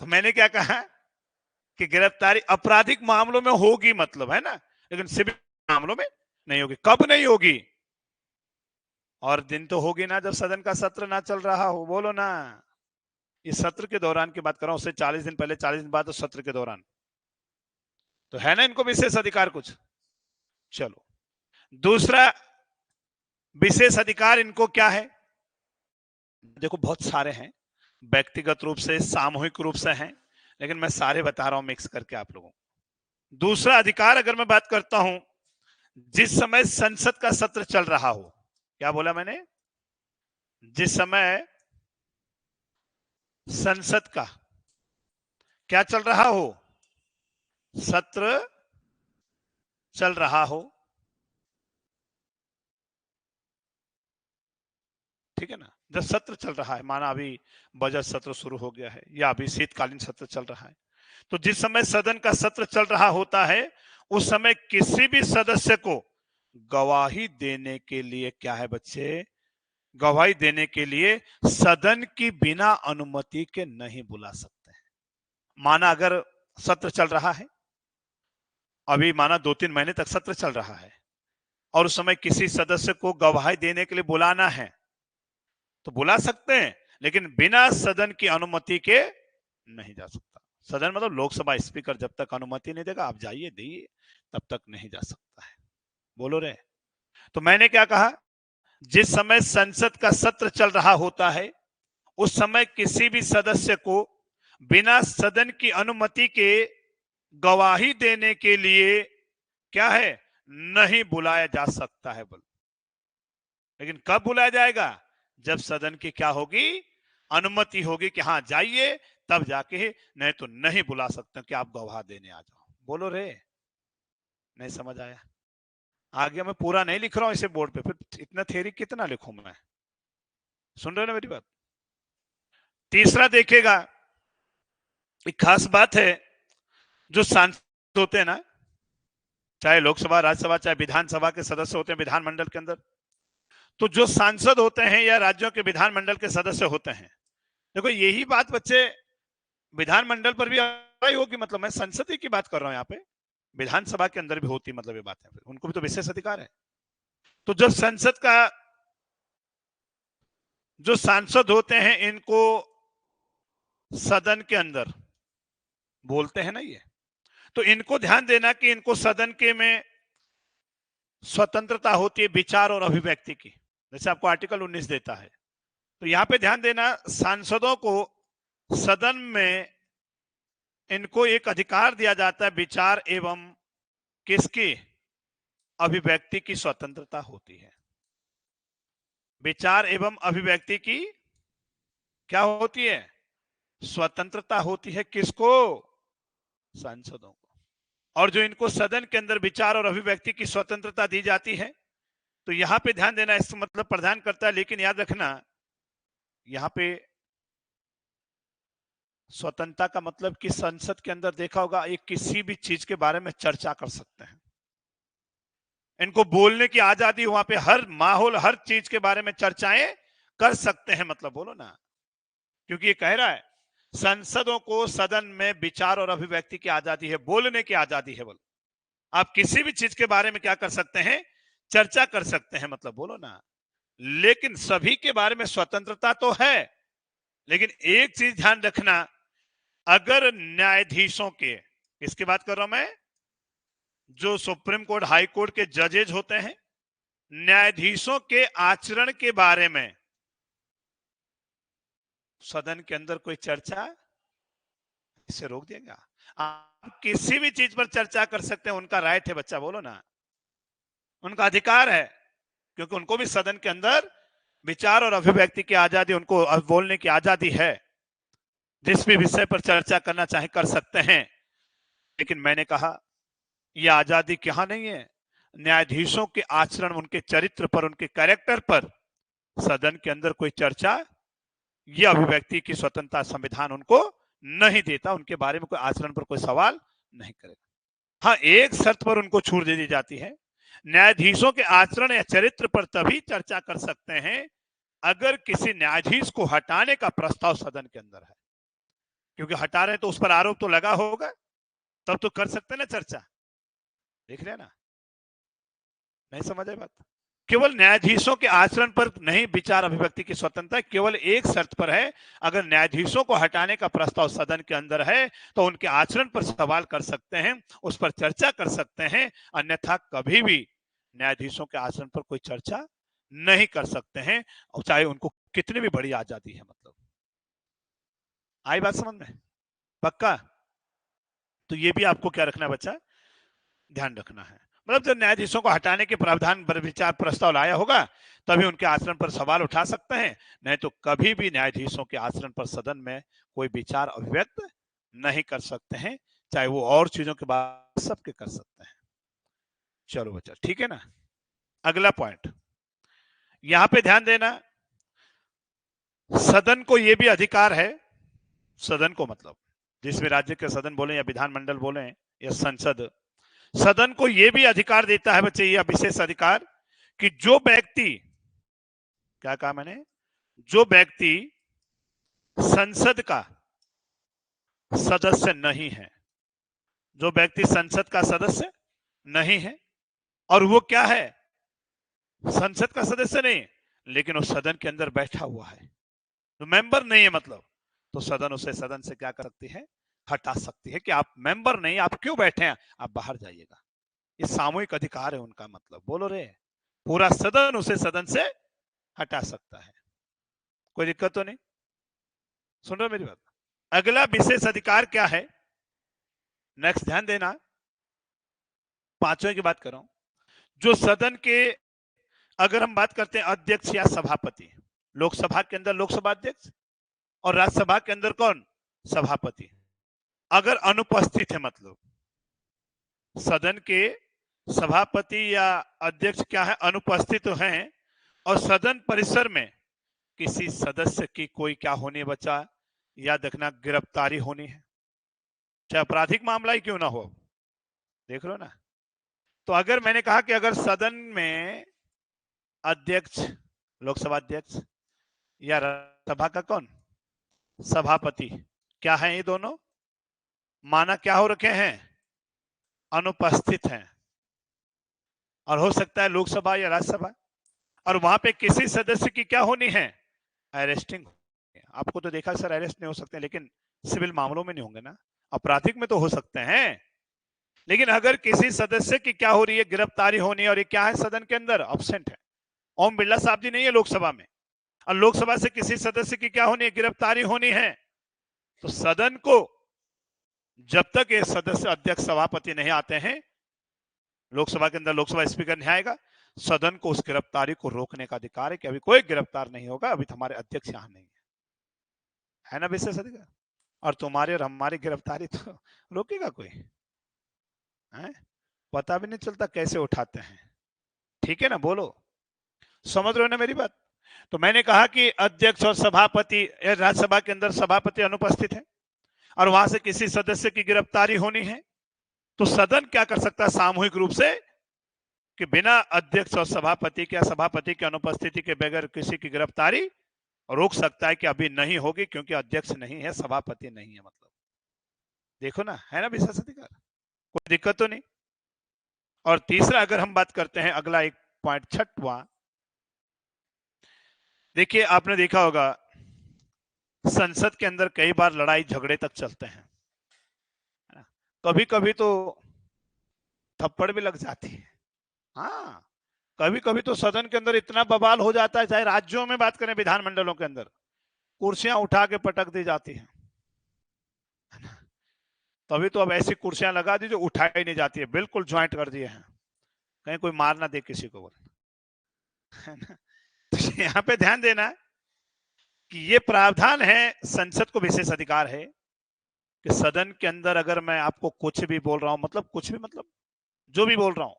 Speaker 1: तो मैंने क्या कहा कि गिरफ्तारी आपराधिक मामलों में होगी, मतलब, है ना, लेकिन सिविल मामलों में नहीं होगी। कब नहीं होगी? और दिन तो होगी ना जब सदन का सत्र ना चल रहा हो, बोलो ना। इस सत्र के दौरान की बात कर रहा हूं, उससे 40 दिन पहले, 40 दिन बाद, तो सत्र के दौरान तो है ना इनको विशेष अधिकार कुछ। चलो, दूसरा विशेष अधिकार इनको क्या है? देखो बहुत सारे हैं, व्यक्तिगत रूप से, सामूहिक रूप से हैं, लेकिन मैं सारे बता रहा हूं मिक्स करके आप लोगों को। दूसरा अधिकार अगर मैं बात करता हूं, जिस समय संसद का सत्र चल रहा हो, क्या बोला मैंने? जिस समय संसद का क्या चल रहा हो, सत्र चल रहा हो, ठीक है ना। जब सत्र चल रहा है, माना अभी बजट सत्र शुरू हो गया है या अभी शीतकालीन सत्र चल रहा है, तो जिस समय सदन का सत्र चल रहा होता है, उस समय किसी भी सदस्य को गवाही देने के लिए, क्या है बच्चे, गवाही देने के लिए सदन की बिना अनुमति के नहीं बुला सकते हैं। माना अगर सत्र चल रहा है, अभी माना 2-3 महीने तक सत्र चल रहा है, और उस समय किसी सदस्य को गवाही देने के लिए बुलाना है, तो बुला सकते हैं, लेकिन बिना सदन की अनुमति के नहीं जा सकता। सदन मतलब लोकसभा स्पीकर जब तक अनुमति नहीं देगा, आप जाइए दिए, तब तक नहीं जा सकता है, बोलो रे। तो मैंने क्या कहा, जिस समय संसद का सत्र चल रहा होता है, उस समय किसी भी सदस्य को बिना सदन की अनुमति के गवाही देने के लिए, क्या है, नहीं बुलाया जा सकता है। बोल, लेकिन कब बुलाया जाएगा? जब सदन की क्या होगी, अनुमति होगी कि हाँ जाइए, तब जाके, नहीं तो नहीं बुला सकते कि आप गवाह देने आ जाओ, बोलो रे। नहीं समझ आया? आगे मैं पूरा नहीं लिख रहा हूं इसे बोर्ड पे, फिर इतना थ्योरी कितना लिखूं मैं, सुन रहे हो ना मेरी बात। तीसरा देखिएगा, एक खास बात है, जो सांसद होते हैं ना, चाहे लोकसभा, राज्यसभा, चाहे विधानसभा के सदस्य होते हैं विधानमंडल के अंदर, तो जो सांसद होते हैं या राज्यों के विधानमंडल के सदस्य होते हैं, देखो यही बात बच्चे विधानमंडल पर भी आई होगी, मतलब मैं संसद की बात कर रहा हूं यहाँ पे, विधानसभा के अंदर भी होती, मतलब ये बात है, उनको भी तो विशेष अधिकार है। तो जब संसद का जो सांसद होते हैं, इनको सदन के अंदर बोलते हैं ना ये, तो इनको ध्यान देना कि इनको सदन के में स्वतंत्रता होती है विचार और अभिव्यक्ति की, जैसे आपको आर्टिकल 19 देता है। तो यहां पे ध्यान देना, सांसदों को सदन में इनको एक अधिकार दिया जाता है, विचार एवं किसकी, अभिव्यक्ति की स्वतंत्रता होती है। विचार एवं अभिव्यक्ति की क्या होती है, स्वतंत्रता होती है, किसको, सांसदों को। और जो इनको सदन के अंदर विचार और अभिव्यक्ति की स्वतंत्रता दी जाती है, तो यहां पे ध्यान देना, इसका मतलब प्रदान करता है, लेकिन याद रखना यहां पे स्वतंत्रता का मतलब कि संसद के अंदर देखा होगा, ये किसी भी चीज के बारे में चर्चा कर सकते हैं, इनको बोलने की आजादी, वहां पे हर माहौल, हर चीज के बारे में चर्चाएं कर सकते हैं, मतलब बोलो ना। क्योंकि ये कह रहा है संसदों को, सदन में विचार और अभिव्यक्ति की आजादी है, बोलने की आजादी है। बोलो, आप किसी भी चीज के बारे में क्या कर सकते हैं, चर्चा कर सकते हैं, मतलब बोलो ना। लेकिन सभी के बारे में स्वतंत्रता तो है, लेकिन एक चीज ध्यान रखना, अगर न्यायाधीशों के, किसकी बात कर रहा हूं मैं, जो सुप्रीम कोर्ट, हाई कोर्ट के जजेज होते हैं, न्यायाधीशों के आचरण के बारे में सदन के अंदर कोई चर्चा, इसे रोक देगा। आप किसी भी चीज पर चर्चा कर सकते हैं, उनका राइट है, बच्चा बोलो ना, उनका अधिकार है, क्योंकि उनको भी सदन के अंदर विचार और अभिव्यक्ति की आजादी, उनको बोलने की आजादी है, जिस भी विषय पर चर्चा करना चाहे कर सकते हैं। लेकिन मैंने कहा यह आजादी क्या नहीं है, न्यायाधीशों के आचरण, उनके चरित्र पर, उनके कैरेक्टर पर सदन के अंदर कोई चर्चा, यह अभिव्यक्ति की स्वतंत्रता संविधान उनको नहीं देता, उनके बारे में कोई आचरण पर कोई सवाल नहीं करेगा। हाँ, एक शर्त पर उनको छूट दे दी जाती है, न्यायाधीशों के आचरण या चरित्र पर तभी चर्चा कर सकते हैं अगर किसी न्यायाधीश को हटाने का प्रस्ताव सदन के अंदर है, क्योंकि हटा रहे तो उस पर आरोप तो लगा होगा, तब तो कर सकते ना चर्चा। देख रहे ना, नहीं समझ आई बात। केवल न्यायाधीशों के आचरण पर नहीं विचार अभिव्यक्ति की स्वतंत्रता, केवल एक शर्त पर है, अगर न्यायाधीशों को हटाने का प्रस्ताव सदन के अंदर है तो उनके आचरण पर सवाल कर सकते हैं, उस पर चर्चा कर सकते हैं, अन्यथा कभी भी न्यायाधीशों के आचरण पर कोई चर्चा नहीं कर सकते हैं, और चाहे उनको कितनी भी बड़ी आजादी है। मतलब आई बात समझ में, पक्का? तो ये भी आपको क्या रखना है बच्चा, ध्यान रखना है। मतलब जब न्यायाधीशों को हटाने के प्रावधान पर विचार प्रस्ताव लाया होगा तभी उनके आचरण पर सवाल उठा सकते हैं, नहीं तो कभी भी न्यायाधीशों के आचरण पर सदन में कोई विचार अभिव्यक्त नहीं कर सकते हैं, चाहे वो और चीजों के बाद सबके कर सकते हैं। चलो बच्चा, ठीक है ना। अगला पॉइंट यहां पे ध्यान देना, सदन को यह भी अधिकार है, सदन को मतलब जिसमें राज्य के सदन बोले या विधानमंडल बोले या संसद, सदन को यह भी अधिकार देता है बच्चे, यह विशेष अधिकार, कि जो व्यक्ति, क्या कहा मैंने, जो व्यक्ति संसद का सदस्य नहीं है, जो व्यक्ति संसद का सदस्य नहीं है, और वो क्या है, संसद का सदस्य नहीं लेकिन वो सदन के अंदर बैठा हुआ है, तो मेंबर नहीं है, मतलब तो सदन उसे सदन से क्या कर सकती है, हटा सकती है कि आप मेंबर नहीं, आप क्यों बैठे हैं, आप बाहर जाइएगा। ये सामूहिक अधिकार है उनका, मतलब बोलो रे, पूरा सदन उसे सदन से हटा सकता है, कोई दिक्कत तो नहीं, सुन रहे हो मेरी बात। अगला विशेष अधिकार क्या है, नेक्स्ट ध्यान देना, पांचवें की बात कर रहा हूं, जो सदन के, अगर हम बात करते हैं अध्यक्ष या सभापति, लोकसभा के अंदर लोकसभा अध्यक्ष और राज्यसभा के अंदर कौन, सभापति, अगर अनुपस्थित है, मतलब सदन के सभापति या अध्यक्ष क्या है, अनुपस्थित हैं, और सदन परिसर में किसी सदस्य की कोई क्या होनी है बच्चा, याद रखना, गिरफ्तारी होनी है, चाहे आपराधिक मामला ही क्यों ना हो, देख लो ना। तो अगर मैंने कहा कि अगर सदन में अध्यक्ष, लोकसभा अध्यक्ष या राज्यसभा का कौन, सभापति, क्या है, ये दोनों माना क्या हो रखे हैं, अनुपस्थित हैं, और हो सकता है लोकसभा या राज्यसभा, और वहां पे किसी सदस्य की क्या होनी है, अरेस्टिंग। आपको तो देखा सर अरेस्ट नहीं हो सकते, लेकिन सिविल मामलों में नहीं होंगे ना, आपराधिक में तो हो सकते हैं। लेकिन अगर किसी सदस्य की क्या हो रही है, गिरफ्तारी होनी है, और ये क्या है, सदन के अंदर अब्सेंट है, ओम बिरला साहब जी नहीं है लोकसभा में, और लोकसभा से किसी सदस्य की क्या होनी है, गिरफ्तारी होनी है, तो सदन को जब तक ये सदस्य अध्यक्ष सभापति नहीं आते हैं, लोकसभा के अंदर लोकसभा स्पीकर नहीं आएगा, सदन को उस गिरफ्तारी को रोकने का अधिकार है कि अभी कोई गिरफ्तार नहीं होगा, अभी हमारे अध्यक्ष यहां नहीं है ना, विशेष अधिकार। और तुम्हारी और हमारी गिरफ्तारी तो रोकेगा कोई है? पता भी नहीं चलता कैसे उठाते हैं, ठीक है ना, बोलो, समझ रहे हो ना मेरी बात। तो मैंने कहा कि अध्यक्ष और सभापति, राज्यसभा के अंदर सभापति अनुपस्थित है और वहां से किसी सदस्य की गिरफ्तारी होनी है, तो सदन क्या कर सकता है, सामूहिक रूप से कि बिना अध्यक्ष और सभापति के या सभापति की अनुपस्थिति के बगैर किसी की गिरफ्तारी रोक सकता है कि अभी नहीं होगी, क्योंकि अध्यक्ष नहीं है, सभापति नहीं है। मतलब देखो ना, है ना विशेष अधिकार, कोई दिक्कत तो नहीं। और तीसरा अगर हम बात करते हैं, अगला एक पॉइंट छठवां, देखिए आपने देखा होगा संसद के अंदर कई बार लड़ाई झगड़े तक चलते हैं, कभी कभी तो थप्पड़ भी लग जाती है। हाँ, कभी कभी तो सदन के अंदर इतना बवाल हो जाता है, चाहे राज्यों में बात करें, विधानमंडलों के अंदर कुर्सियां उठा के पटक दी जाती हैं। तभी तो अब ऐसी कुर्सियां लगा दी जो उठाई नहीं जाती है, बिल्कुल ज्वाइंट कर दिए हैं, कहीं कोई मार ना दे किसी को, है ना। तो यहाँ पे ध्यान देना कि ये प्रावधान है, संसद को विशेष अधिकार है कि सदन के अंदर अगर मैं आपको कुछ भी बोल रहा हूं, मतलब कुछ भी मतलब जो भी बोल रहा हूं,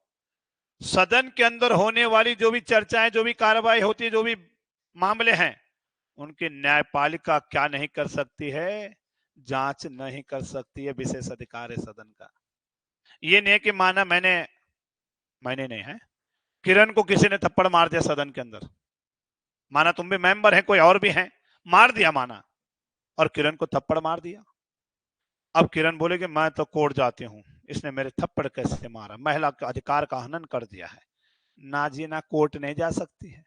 Speaker 1: सदन के अंदर होने वाली जो भी चर्चाएं, जो भी कार्रवाई होती है, जो भी मामले हैं, उनकी न्यायपालिका क्या नहीं कर सकती है, जांच नहीं कर सकती है। विशेष अधिकार है सदन का। ये नहीं है कि माना मैंने नहीं है, किरण को किसी ने थप्पड़ मार दिया सदन के अंदर, माना तुम भी मेंबर है, कोई और भी है, मार दिया माना, और किरण को थप्पड़ मार दिया। अब किरण बोलेगी मैं तो कोर्ट जाती हूं, इसने मेरे थप्पड़ कैसे मारा, महिला का अधिकार का हनन कर दिया है। ना जी ना, कोर्ट नहीं जा सकती है।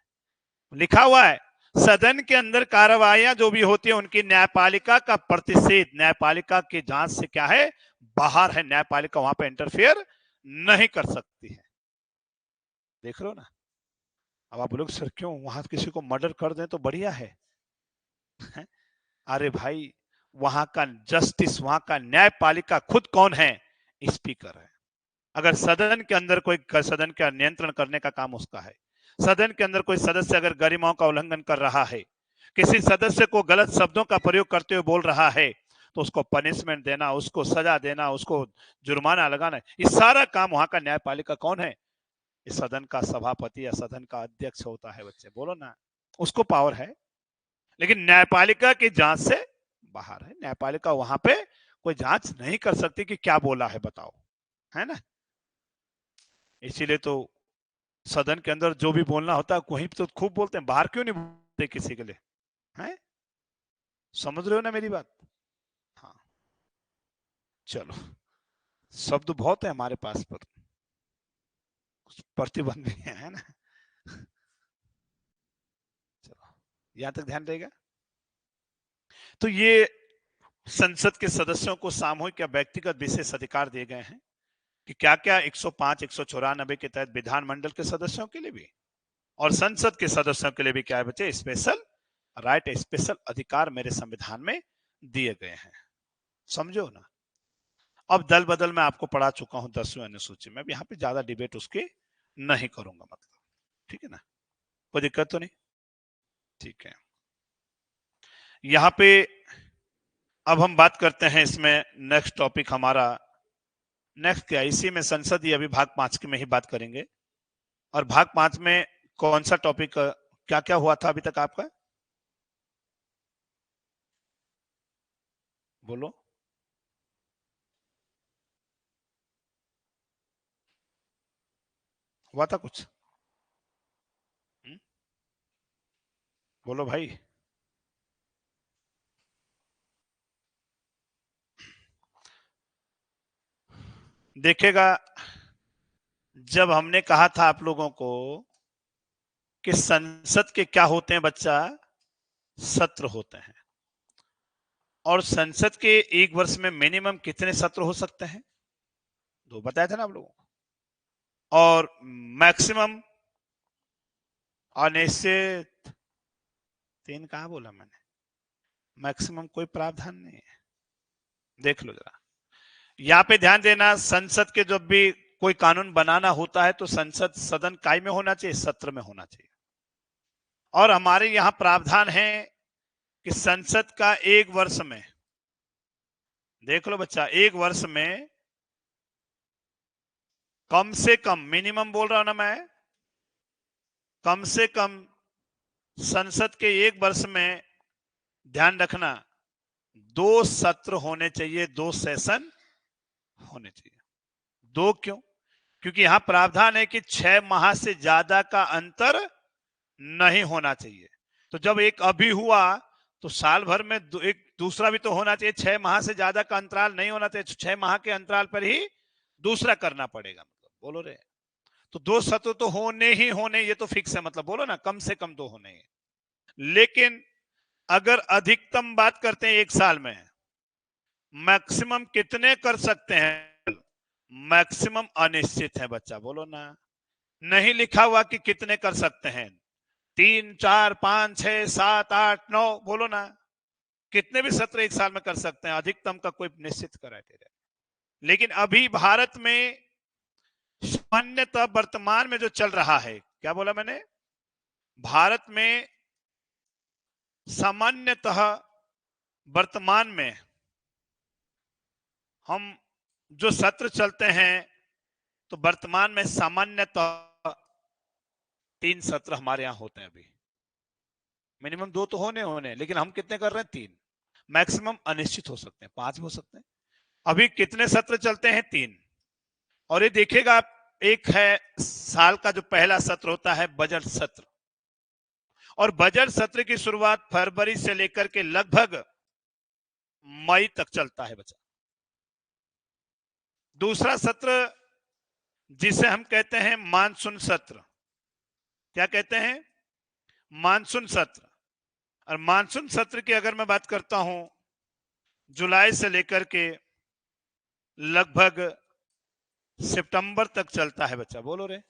Speaker 1: लिखा हुआ है सदन के अंदर कार्रवाइयां जो भी होती है उनकी न्यायपालिका का प्रतिषेध, न्यायपालिका की जांच से क्या है, बाहर है। न्यायपालिका वहां पे इंटरफेयर नहीं कर सकती है। देख रहे हो ना। अब आप बोलोगे सर क्यों, वहां किसी को मर्डर कर दें तो बढ़िया है। अरे भाई, वहां का जस्टिस, वहां का न्यायपालिका खुद कौन है, स्पीकर है। अगर सदन के अंदर कोई, सदन का नियंत्रण करने का काम उसका है। सदन के अंदर कोई सदस्य अगर गरिमाओं का उल्लंघन कर रहा है, किसी सदस्य को गलत शब्दों का प्रयोग करते हुए बोल रहा है, तो उसको पनिशमेंट देना, उसको सजा देना, उसको जुर्माना लगाना, ये सारा काम वहां का न्यायपालिका कौन है, इस सदन का सभापति या सदन का अध्यक्ष होता है। बच्चे बोलो ना, उसको पावर है। लेकिन न्यायपालिका की जांच से बाहर है। न्यायपालिका वहां पे कोई जांच नहीं कर सकती कि क्या बोला है, बताओ, है ना। इसीलिए तो सदन के अंदर जो भी बोलना होता है वहीं तो खूब बोलते हैं, बाहर क्यों नहीं बोलते किसी के लिए, हैं? समझ रहे हो ना मेरी बात। हाँ, चलो, शब्द बहुत है हमारे पास, पर प्रतिबंध भी है ना। चलो, यहां तक ध्यान रहेगा। तो ये संसद के सदस्यों को सामूहिक या व्यक्तिगत विशेष अधिकार दिए गए हैं कि क्या क्या 105 194 के तहत विधानमंडल के सदस्यों के लिए भी और संसद के सदस्यों के लिए भी क्या है बच्चे, स्पेशल राइट, स्पेशल अधिकार मेरे संविधान में दिए गए हैं। समझो ना। अब दल बदल में आपको पढ़ा चुका हूं 10वीं अनुसूची में, अब यहाँ पे ज्यादा डिबेट उसके नहीं करूंगा, मतलब ठीक है ना, कोई दिक्कत तो नहीं। ठीक है, यहाँ पे अब हम बात करते हैं, इसमें नेक्स्ट टॉपिक हमारा, नेक्स्ट क्या, इसी में संसदीय अभी भाग 5 में ही बात करेंगे। और भाग 5 में कौन सा टॉपिक, क्या क्या हुआ था अभी तक आपका, बोलो। हुआ था कुछ? हुँ? बोलो भाई। देखेगा, जब हमने कहा था आप लोगों को कि संसद के क्या होते हैं बच्चा, सत्र होते हैं, और संसद के एक वर्ष में मिनिमम कितने सत्र हो सकते हैं, 2 बताया था ना आप लोगों को, और मैक्सिमम अनिश्चित 3 कहा बोला मैंने, मैक्सिमम कोई प्रावधान नहीं है। देख लो जरा, यहाँ पे ध्यान देना, संसद के जब भी कोई कानून बनाना होता है तो संसद सदन काय में होना चाहिए, सत्र में होना चाहिए। और हमारे यहाँ प्रावधान है कि संसद का एक वर्ष में, देख लो बच्चा, एक वर्ष में कम से कम, मिनिमम बोल रहा हूं ना मैं, कम से कम संसद के एक वर्ष में, ध्यान रखना, 2 सत्र होने चाहिए, 2 सेशन होने चाहिए। 2 क्यों? क्योंकि यहां प्रावधान है कि 6 माह से ज्यादा का अंतर नहीं होना चाहिए। तो जब एक अभी हुआ तो साल भर में एक दूसरा भी तो होना चाहिए। 6 माह से ज्यादा का अंतराल नहीं होना चाहिए। 6 माह के अंतराल पर ही दूसरा करना पड़ेगा। मतलब बोलो रे, तो 2 सत्र तो होने ही होने, ये तो फिक्स है। मतलब बोलो ना, कम से कम 2 होने हैं। लेकिन अगर अधिकतम बात करते हैं एक साल में, मैक्सिमम कितने कर सकते हैं? मैक्सिमम अनिश्चित है बच्चा, बोलो ना। नहीं लिखा हुआ कि कितने कर सकते हैं। 3, 4, 5, 6, 7, 8, 9, बोलो ना। कितने भी सत्र एक साल में कर सकते हैं, अधिकतम का कोई निश्चित क्राइटेरिया। लेकिन अभी भारत में सामान्यतः वर्तमान में जो चल रहा है, क्या बोला मैंने? भारत में सामान्यतः वर्तमान में हम जो सत्र चलते हैं, तो वर्तमान में सामान्यतः 3 सत्र हमारे यहां होते हैं अभी। मिनिमम 2 तो होने होने, लेकिन हम कितने कर रहे हैं? 3। मैक्सिमम अनिश्चित हो सकते हैं, 5 भी हो सकते हैं। अभी कितने सत्र चलते हैं? 3। और ये देखिएगा आप, एक है साल का जो पहला सत्र होता है बजट सत्र, और बजट सत्र की शुरुआत फरवरी से लेकर के लगभग मई तक चलता है बच्चा। दूसरा सत्र जिसे हम कहते हैं मानसून सत्र, क्या कहते हैं? मानसून सत्र। और मानसून सत्र की अगर मैं बात करता हूं, जुलाई से लेकर के लगभग सितंबर तक चलता है बच्चा, बोलो रे।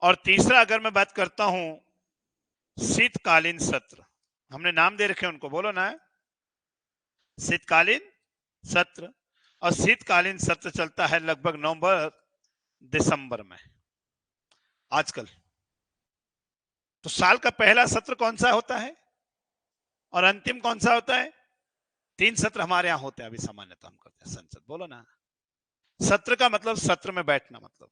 Speaker 1: और तीसरा अगर मैं बात करता हूं, शीतकालीन सत्र, हमने नाम दे रखे उनको, बोलो ना, शीतकालीन सत्र। और शीतकालीन सत्र चलता है लगभग नवंबर दिसंबर में आजकल। तो साल का पहला सत्र कौन सा होता है और अंतिम कौन सा होता है? 3 सत्र हमारे यहां होते हैं अभी सामान्यतः हम करते हैं संसद, बोलो ना। सत्र का मतलब सत्र में बैठना। मतलब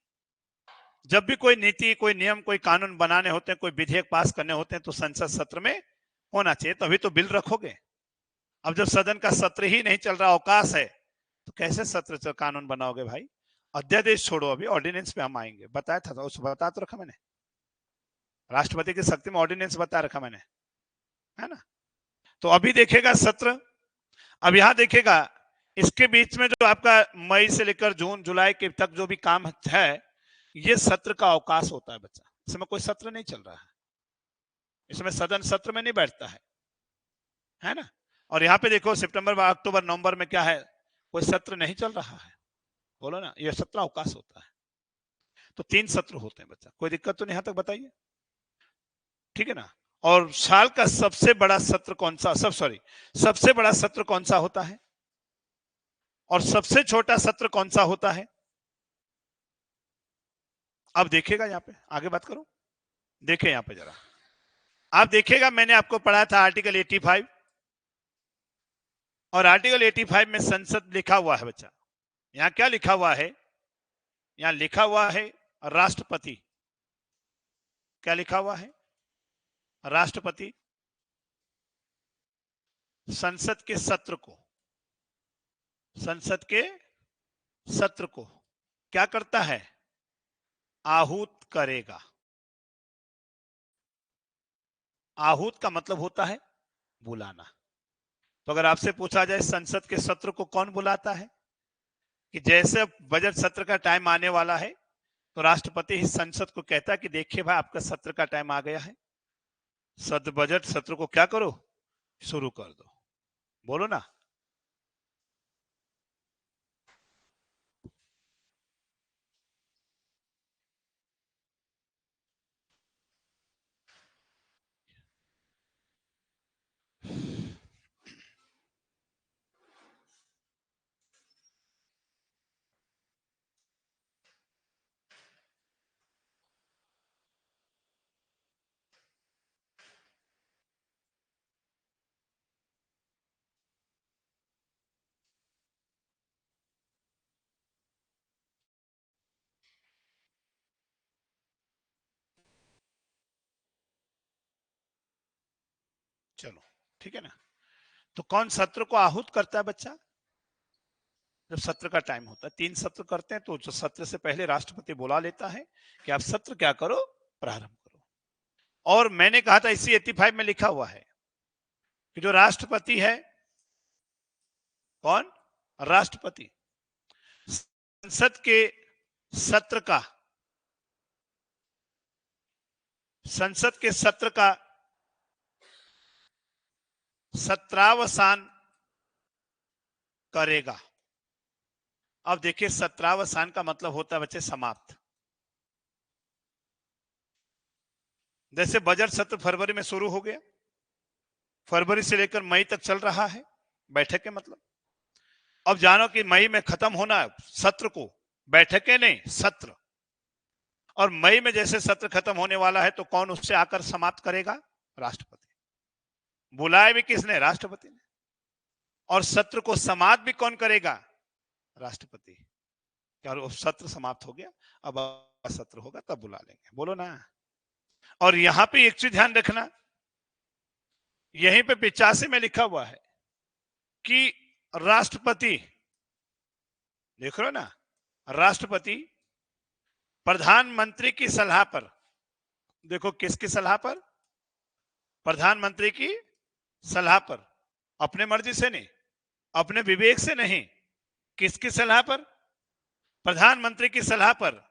Speaker 1: जब भी कोई नीति, कोई नियम, कोई कानून बनाने होते हैं, कोई विधेयक पास करने होते हैं, तो संसद सत्र में होना चाहिए, तभी तो बिल रखोगे। अब जब सदन का सत्र ही नहीं चल रहा, अवकाश है, तो कैसे सत्र से कानून बनाओगे भाई? अध्यादेश छोड़ो, अभी ऑर्डिनेंस पे हम आएंगे। बताया था, उस बता तो रखा मैंने, राष्ट्रपति की शक्ति में ऑर्डिनेंस बता रखा मैंने, है ना। तो अभी देखेगा सत्र, अब यहां देखेगा इसके बीच में जो आपका मई से लेकर जून जुलाई के तक जो भी काम है, ये सत्र का अवकाश होता है बच्चा। इसमें कोई सत्र नहीं चल रहा है, इसमें सदन सत्र में नहीं बैठता है ना। और यहाँ पे देखो सितंबर, अक्टूबर, नवंबर में क्या है? कोई सत्र नहीं चल रहा है, बोलो ना। ये सत्र अवकाश होता है। तो 3 सत्र होते हैं बच्चा, कोई दिक्कत तो नहीं? यहां तक बताइए, ठीक है ना। और साल का सबसे बड़ा सत्र कौन सा, सबसे बड़ा सत्र कौन सा होता है और सबसे छोटा सत्र कौन सा होता है? अब देखिएगा, यहाँ पे आगे बात करो, देखे यहाँ पे जरा, आप देखिएगा, मैंने आपको पढ़ाया था आर्टिकल 85, और आर्टिकल 85 में संसद लिखा हुआ है बच्चा। यहाँ क्या लिखा हुआ है? यहाँ लिखा हुआ है राष्ट्रपति। क्या लिखा हुआ है? राष्ट्रपति संसद के सत्र को, संसद के सत्र को क्या करता है? आहूत करेगा। आहूत का मतलब होता है बुलाना। तो अगर आपसे पूछा जाए संसद के सत्र को कौन बुलाता है, कि जैसे बजट सत्र का टाइम आने वाला है, तो राष्ट्रपति ही संसद को कहता है कि देखिए भाई, आपका सत्र का टाइम आ गया है, सद बजट सत्र को क्या करो, शुरू कर दो, बोलो ना। चलो, ठीक है ना। तो कौन सत्र को आहूत करता है बच्चा? जब सत्र का टाइम होता है, 3 सत्र करते हैं, तो जो सत्र से पहले राष्ट्रपति बुला लेता है कि आप सत्र क्या करो, प्रारंभ करो। और मैंने कहा था इसी 85 में लिखा हुआ है कि जो राष्ट्रपति है, कौन, राष्ट्रपति, संसद के सत्र का, संसद के सत्र का सत्रावसान करेगा। अब देखिए, सत्रावसान का मतलब होता है बच्चे समाप्त। जैसे बजट सत्र फरवरी में शुरू हो गया, फरवरी से लेकर मई तक चल रहा है बैठकें, मतलब अब जानो कि मई में खत्म होना है सत्र को, बैठकें नहीं, सत्र। और मई में जैसे सत्र खत्म होने वाला है, तो कौन उससे आकर समाप्त करेगा, राष्ट्रपति। बुलाए भी किसने, राष्ट्रपति ने। और सत्र को समाप्त भी कौन करेगा, राष्ट्रपति। क्या सत्र समाप्त हो गया, अब सत्र होगा तब बुला लेंगे, बोलो ना। और यहां पे एक चीज ध्यान रखना, यहीं पे 85 में लिखा हुआ है कि राष्ट्रपति, देख रहे हो ना, राष्ट्रपति प्रधानमंत्री की सलाह पर, देखो किसकी सलाह पर, प्रधानमंत्री की सलाह पर, अपने मर्जी से नहीं, अपने विवेक से नहीं, किसकी सलाह पर, प्रधानमंत्री की सलाह पर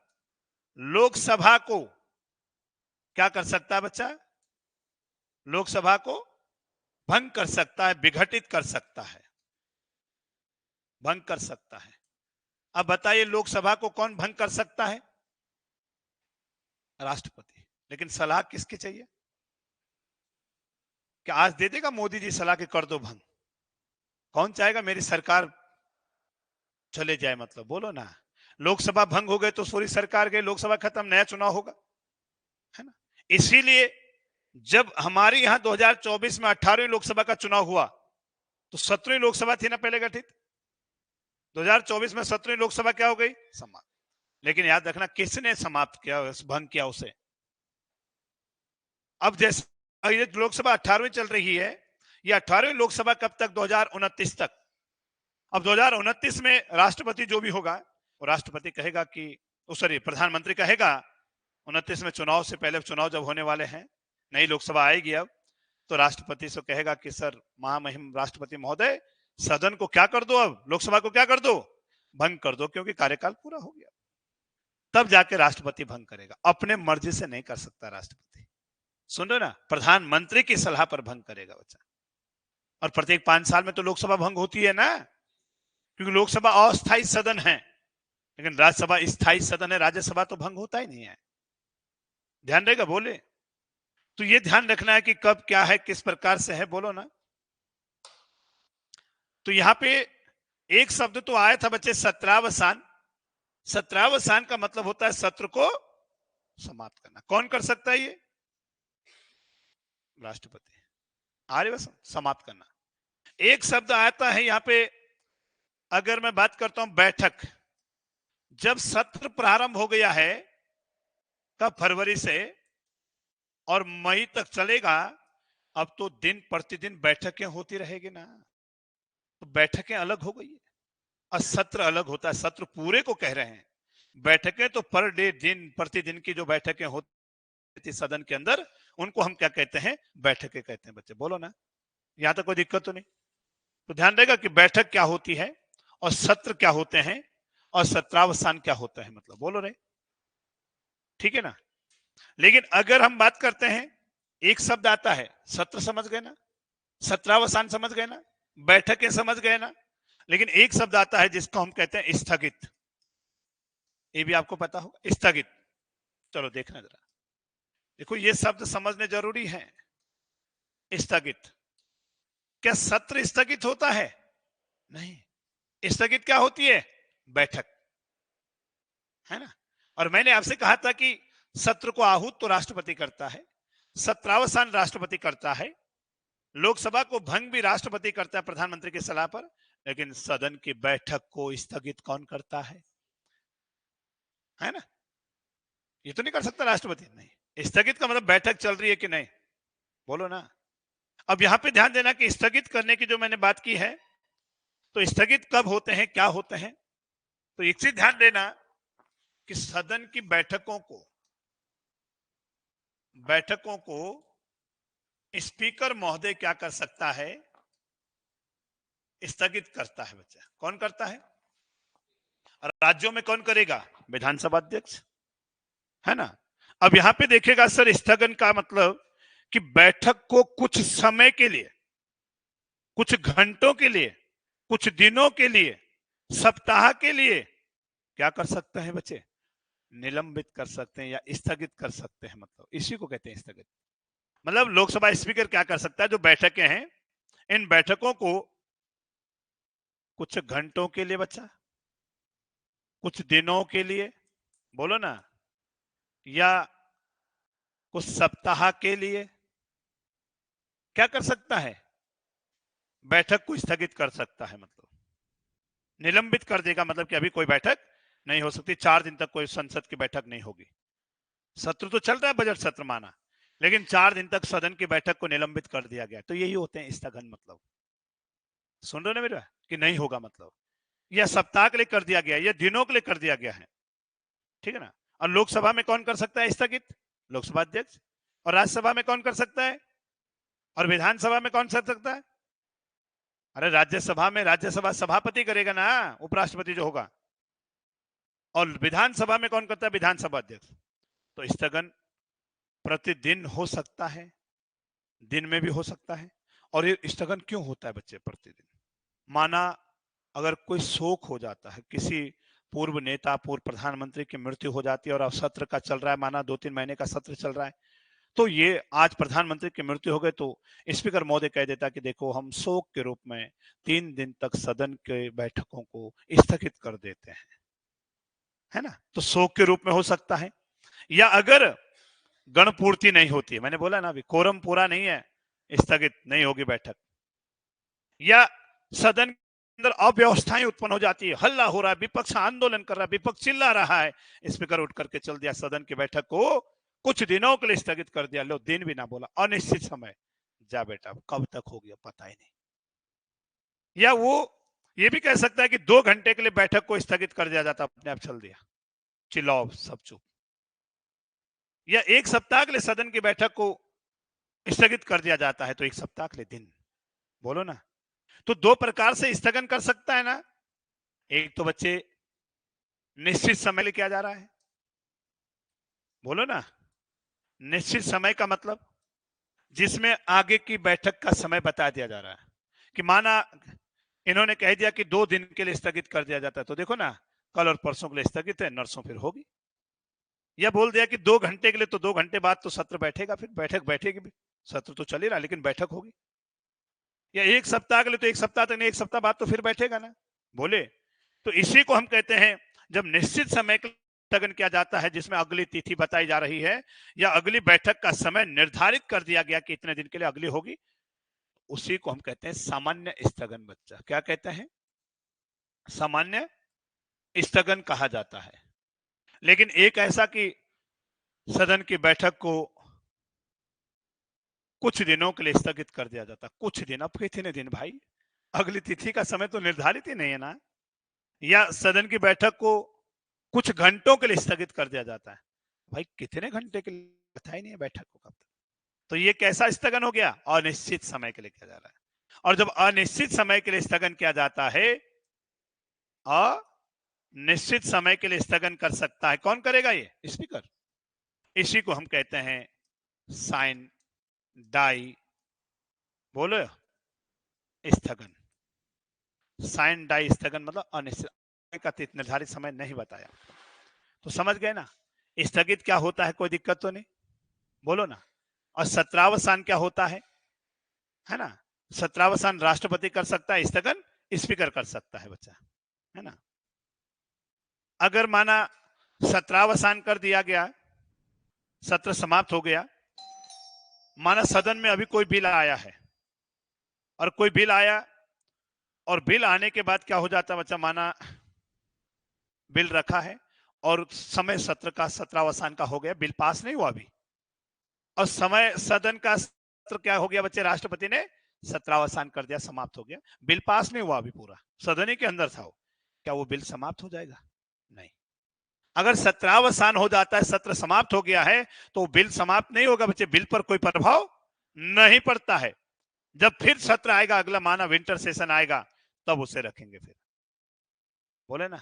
Speaker 1: लोकसभा को क्या कर सकता है बच्चा, लोकसभा को भंग कर सकता है, विघटित कर सकता है, भंग कर सकता है। अब बताइए लोकसभा को कौन भंग कर सकता है, राष्ट्रपति। लेकिन सलाह किसकी चाहिए, क्या आज दे देगा मोदी जी सलाह के कर दो भंग, कौन चाहेगा मेरी सरकार चले जाए, मतलब बोलो ना। लोकसभा भंग हो गए तो पूरी सरकार गई, लोकसभा खत्म, नया चुनाव होगा, है ना। इसीलिए जब हमारे यहाँ 2024 में 18वीं लोकसभा का चुनाव हुआ, तो 17वीं लोकसभा थी ना पहले गठित, 2024 में 17वीं लोकसभा क्या हो गई, समाप्त। लेकिन याद रखना किसने समाप्त किया, भंग किया उसे। अब जैसे लोकसभा 18वीं चल रही है, ये 18वीं लोकसभा कब तक, 2029 तक। अब 2029 में राष्ट्रपति जो भी होगा, वो राष्ट्रपति कहेगा कि, सॉरी, प्रधानमंत्री कहेगा 29 में चुनाव से पहले, चुनाव जब होने वाले हैं, नई लोकसभा आएगी अब, तो राष्ट्रपति से कहेगा कि सर, महामहिम राष्ट्रपति महोदय, सदन को क्या कर दो, अब लोकसभा को क्या कर दो, भंग कर दो, क्योंकि कार्यकाल पूरा हो गया। तब जाके राष्ट्रपति भंग करेगा, अपने मर्जी से नहीं कर सकता राष्ट्रपति। सुन रहे ना, प्रधानमंत्री की सलाह पर भंग करेगा बच्चा। और प्रत्येक 5 साल में तो लोकसभा भंग होती है ना, क्योंकि लोकसभा अस्थायी सदन है, लेकिन राज्यसभा स्थायी सदन है, राज्यसभा तो भंग होता ही नहीं है। ध्यान रहेगा, बोले तो ये ध्यान रखना है कि कब क्या है, किस प्रकार से है, बोलो ना। तो यहां पे एक शब्द तो आया था बच्चे, सत्रावसान। सत्रावसान का मतलब होता है सत्र को समाप्त करना। कौन कर सकता है ये, राष्ट्रपति। आर्यवसन, समाप्त करना। एक शब्द आता है यहां पे, अगर मैं बात करता हूं बैठक, जब सत्र प्रारंभ हो गया है कब, फरवरी से, और मई तक चलेगा, अब तो दिन प्रतिदिन बैठकें होती रहेगी ना, तो बैठकें अलग हो गई है और सत्र अलग होता है। सत्र पूरे को कह रहे हैं, बैठकें तो पर डे, दिन प्रतिदिन की जो बैठकें होती थी सदन के अंदर, उनको हम क्या कहते हैं, बैठकें कहते हैं बच्चे, बोलो ना। यहां तक कोई दिक्कत तो नहीं। तो ध्यान रहेगा कि बैठक क्या होती है और सत्र क्या होते हैं और सत्रावसान क्या होता है, मतलब बोलो रे, ठीक है ना। लेकिन अगर हम बात करते हैं, एक शब्द आता है, सत्र समझ गए ना, सत्रावसान समझ गए ना, बैठकें समझ गए ना, लेकिन एक शब्द आता है जिसको हम कहते हैं स्थगित। ये भी आपको पता होगा, स्थगित। चलो देखना जरा, देखो ये शब्द समझने जरूरी है। स्थगित, क्या सत्र स्थगित होता है, नहीं। स्थगित क्या होती है, बैठक, है ना। और मैंने आपसे कहा था कि सत्र को आहूत तो राष्ट्रपति करता है, सत्रावसान राष्ट्रपति करता है, लोकसभा को भंग भी राष्ट्रपति करता है प्रधानमंत्री की सलाह पर, लेकिन सदन की बैठक को स्थगित कौन करता है ना। ये तो नहीं कर सकता राष्ट्रपति, नहीं। स्थगित का मतलब बैठक चल रही है कि नहीं, बोलो ना। अब यहां पे ध्यान देना कि स्थगित करने की जो मैंने बात की है, तो स्थगित कब होते हैं, क्या होते हैं? तो एक चीज ध्यान देना कि सदन की बैठकों को स्पीकर महोदय क्या कर सकता है? स्थगित करता है। बच्चा कौन करता है? और राज्यों में कौन करेगा? विधानसभा अध्यक्ष, है ना। अब यहां पे देखेगा सर, स्थगन का मतलब कि बैठक को कुछ समय के लिए, कुछ घंटों के लिए, कुछ दिनों के लिए, सप्ताह के लिए क्या कर सकते हैं बच्चे? निलंबित कर सकते हैं या स्थगित कर सकते हैं। मतलब इसी को कहते हैं स्थगित। मतलब लोकसभा स्पीकर क्या कर सकता है? जो बैठकें हैं, इन बैठकों को कुछ घंटों के लिए बच्चा, कुछ दिनों के लिए, बोलो ना, या कुछ सप्ताह के लिए क्या कर सकता है? बैठक को स्थगित कर सकता है। मतलब निलंबित कर देगा, मतलब कि अभी कोई बैठक नहीं हो सकती, 4 दिन तक कोई संसद की बैठक नहीं होगी। सत्र तो चल रहा है, बजट सत्र माना, लेकिन 4 दिन तक सदन की बैठक को निलंबित कर दिया गया। तो यही होते हैं स्थगन। मतलब सुन रहे हो ना मेरा, कि नहीं होगा मतलब, या सप्ताह के लिए कर दिया गया, या दिनों के लिए कर दिया गया है, ठीक है ना। और लोकसभा में कौन कर सकता है स्थगित? लोकसभा अध्यक्ष। और राज्यसभा में कौन कर सकता है? और विधानसभा में कौन कर सकता है? अरे राज्यसभा में राज्यसभा सभापति करेगा ना, उपराष्ट्रपति जो होगा। और विधानसभा में कौन करता है? विधानसभा अध्यक्ष। तो स्थगन प्रतिदिन हो सकता है, दिन में भी हो सकता है। और ये स्थगन क्यों होता है बच्चे प्रतिदिन? माना अगर कोई शोक हो जाता है, किसी पूर्व नेता, पूर्व प्रधानमंत्री की मृत्यु हो जाती है और अब सत्र का चल रहा है, माना 2-3 महीने का सत्र चल रहा है, तो ये आज प्रधानमंत्री की मृत्यु हो गई, तो स्पीकर महोदय कह देता कि देखो हम शोक के रूप में 3 दिन तक सदन के बैठकों को स्थगित कर देते हैं, है ना। तो शोक के रूप में हो सकता है। या अगर गणपूर्ति नहीं होती है, मैंने बोला ना अभी, कोरम पूरा नहीं है, स्थगित नहीं होगी बैठक। या सदन के अंदर अव्यवस्थाएं उत्पन्न हो जाती है, हल्ला हो रहा है, विपक्ष आंदोलन कर रहा है, विपक्ष चिल्ला रहा है, स्पीकर उठ करके चल दिया, सदन की बैठक को कुछ दिनों के लिए स्थगित कर दिया। लो, दिन भी ना बोला, अनिश्चित समय, जा बेटा कब तक हो गया पता ही नहीं। या वो ये भी कह सकता है कि 2 घंटे के लिए बैठक को स्थगित कर दिया जाता, अपने आप चल दिया, चिल्लाओ सब चुप। या 1 सप्ताह के लिए सदन की बैठक को स्थगित कर दिया जाता है, तो 1 सप्ताह के लिए दिन, बोलो ना। तो 2 प्रकार से स्थगन कर सकता है ना। एक तो बच्चे निश्चित समय लेके आ जा रहा है, बोलो ना। निश्चित समय का मतलब जिसमें आगे की बैठक का समय बता दिया जा रहा है, कि माना इन्होंने कह दिया कि 2 दिन के लिए स्थगित कर दिया जाता है, तो देखो ना कल और परसों के लिए स्थगित है, नरसों फिर होगी। या बोल दिया कि 2 घंटे के लिए, तो 2 घंटे बाद तो सत्र बैठेगा, फिर बैठक बैठेगी भी, सत्र तो चल ही रहा लेकिन बैठक होगी। या 1 सप्ताह के लिए, तो 1 सप्ताह तक नहीं, 1 सप्ताह बाद तो फिर बैठेगा ना, बोले। तो इसी को हम कहते हैं जब निश्चित समय के स्थगन किया जाता है, जिसमें अगली तिथि बताई जा रही है या अगली बैठक का समय निर्धारित कर दिया गया कि इतने दिन के लिए अगली होगी, उसी को हम कहते हैं सामान्य स्थगन। बच्चा क्या कहते हैं? सामान्य स्थगन कहा जाता है। लेकिन एक ऐसा कि सदन की बैठक को कुछ दिनों के लिए स्थगित कर दिया जाता, कुछ दिन, अब कितने दिन भाई, अगली तिथि का समय तो निर्धारित ही नहीं है ना। या सदन की बैठक को कुछ घंटों के लिए स्थगित कर दिया जाता है, भाई कितने घंटे के लिए पता ही नहीं है बैठक को कब तक। तो ये कैसा स्थगन हो गया? अनिश्चित समय के लिए किया जा रहा है। और जब अनिश्चित समय के लिए स्थगन किया जाता है, अनिश्चित समय के लिए स्थगन कर सकता है, कौन करेगा? ये स्पीकर। इसी को हम कहते हैं साइन डाई, बोलो, स्थगन। साइन डाई स्थगन मतलब अनिश्चित का निर्धारित समय नहीं बताया। तो समझ गए ना, स्थगित क्या होता है, कोई दिक्कत तो नहीं, बोलो ना। और सत्रावसान क्या होता है ना। सत्रावसान राष्ट्रपति कर सकता है, स्थगन स्पीकर कर सकता है बच्चा, है ना। अगर माना सत्रावसान कर दिया गया, सत्र समाप्त हो गया, माना सदन में अभी कोई बिल आया है, और कोई बिल आया, और बिल आने के बाद क्या हो जाता बच्चा, माना बिल रखा है और समय सत्र का सत्रावसान का हो गया, बिल पास नहीं हुआ अभी, और समय सदन का सत्र क्या हो गया बच्चे, राष्ट्रपति ने सत्रावसान कर दिया, समाप्त हो गया, बिल पास नहीं हुआ, अभी पूरा सदन ही के अंदर था वो, क्या वो बिल समाप्त हो जाएगा? नहीं। अगर सत्रावसान हो जाता है, सत्र समाप्त हो गया है, तो बिल समाप्त नहीं होगा बच्चे, बिल पर कोई प्रभाव नहीं पड़ता है। जब फिर सत्र आएगा, अगला माना विंटर सेशन आएगा, तब उसे रखेंगे फिर, बोले ना।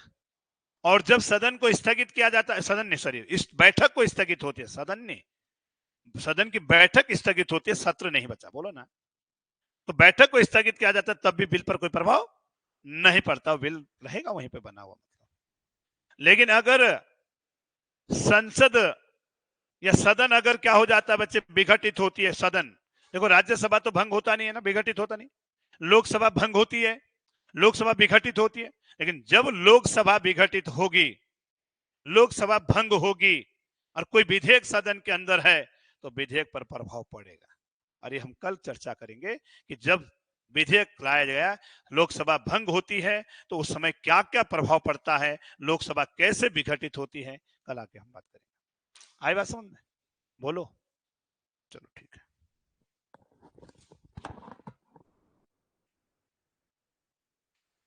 Speaker 1: और जब सदन को स्थगित किया जाता है, सदन ने सॉरी इस बैठक को स्थगित होती है, सदन की बैठक स्थगित होती है, सत्र नहीं बचा, बोलो ना। तो बैठक को स्थगित किया जाता है, तब भी बिल पर कोई प्रभाव नहीं पड़ता, बिल रहेगा वहीं पे बना हुआ। लेकिन अगर संसद या सदन अगर क्या हो जाता है बच्चे, विघटित होती है सदन, देखो राज्यसभा तो भंग होता नहीं है ना, विघटित होता नहीं, लोकसभा भंग होती है, लोकसभा विघटित होती है, लेकिन जब लोकसभा विघटित होगी, लोकसभा भंग होगी और कोई विधेयक सदन के अंदर है, तो विधेयक पर प्रभाव पड़ेगा। और ये हम कल चर्चा करेंगे कि जब विधेयक लाया गया, लोकसभा भंग होती है, तो उस समय क्या क्या प्रभाव पड़ता है, लोकसभा कैसे विघटित होती है, कल आके हम बात करेंगे। आई बात समझ में? बोलो। चलो ठीक है।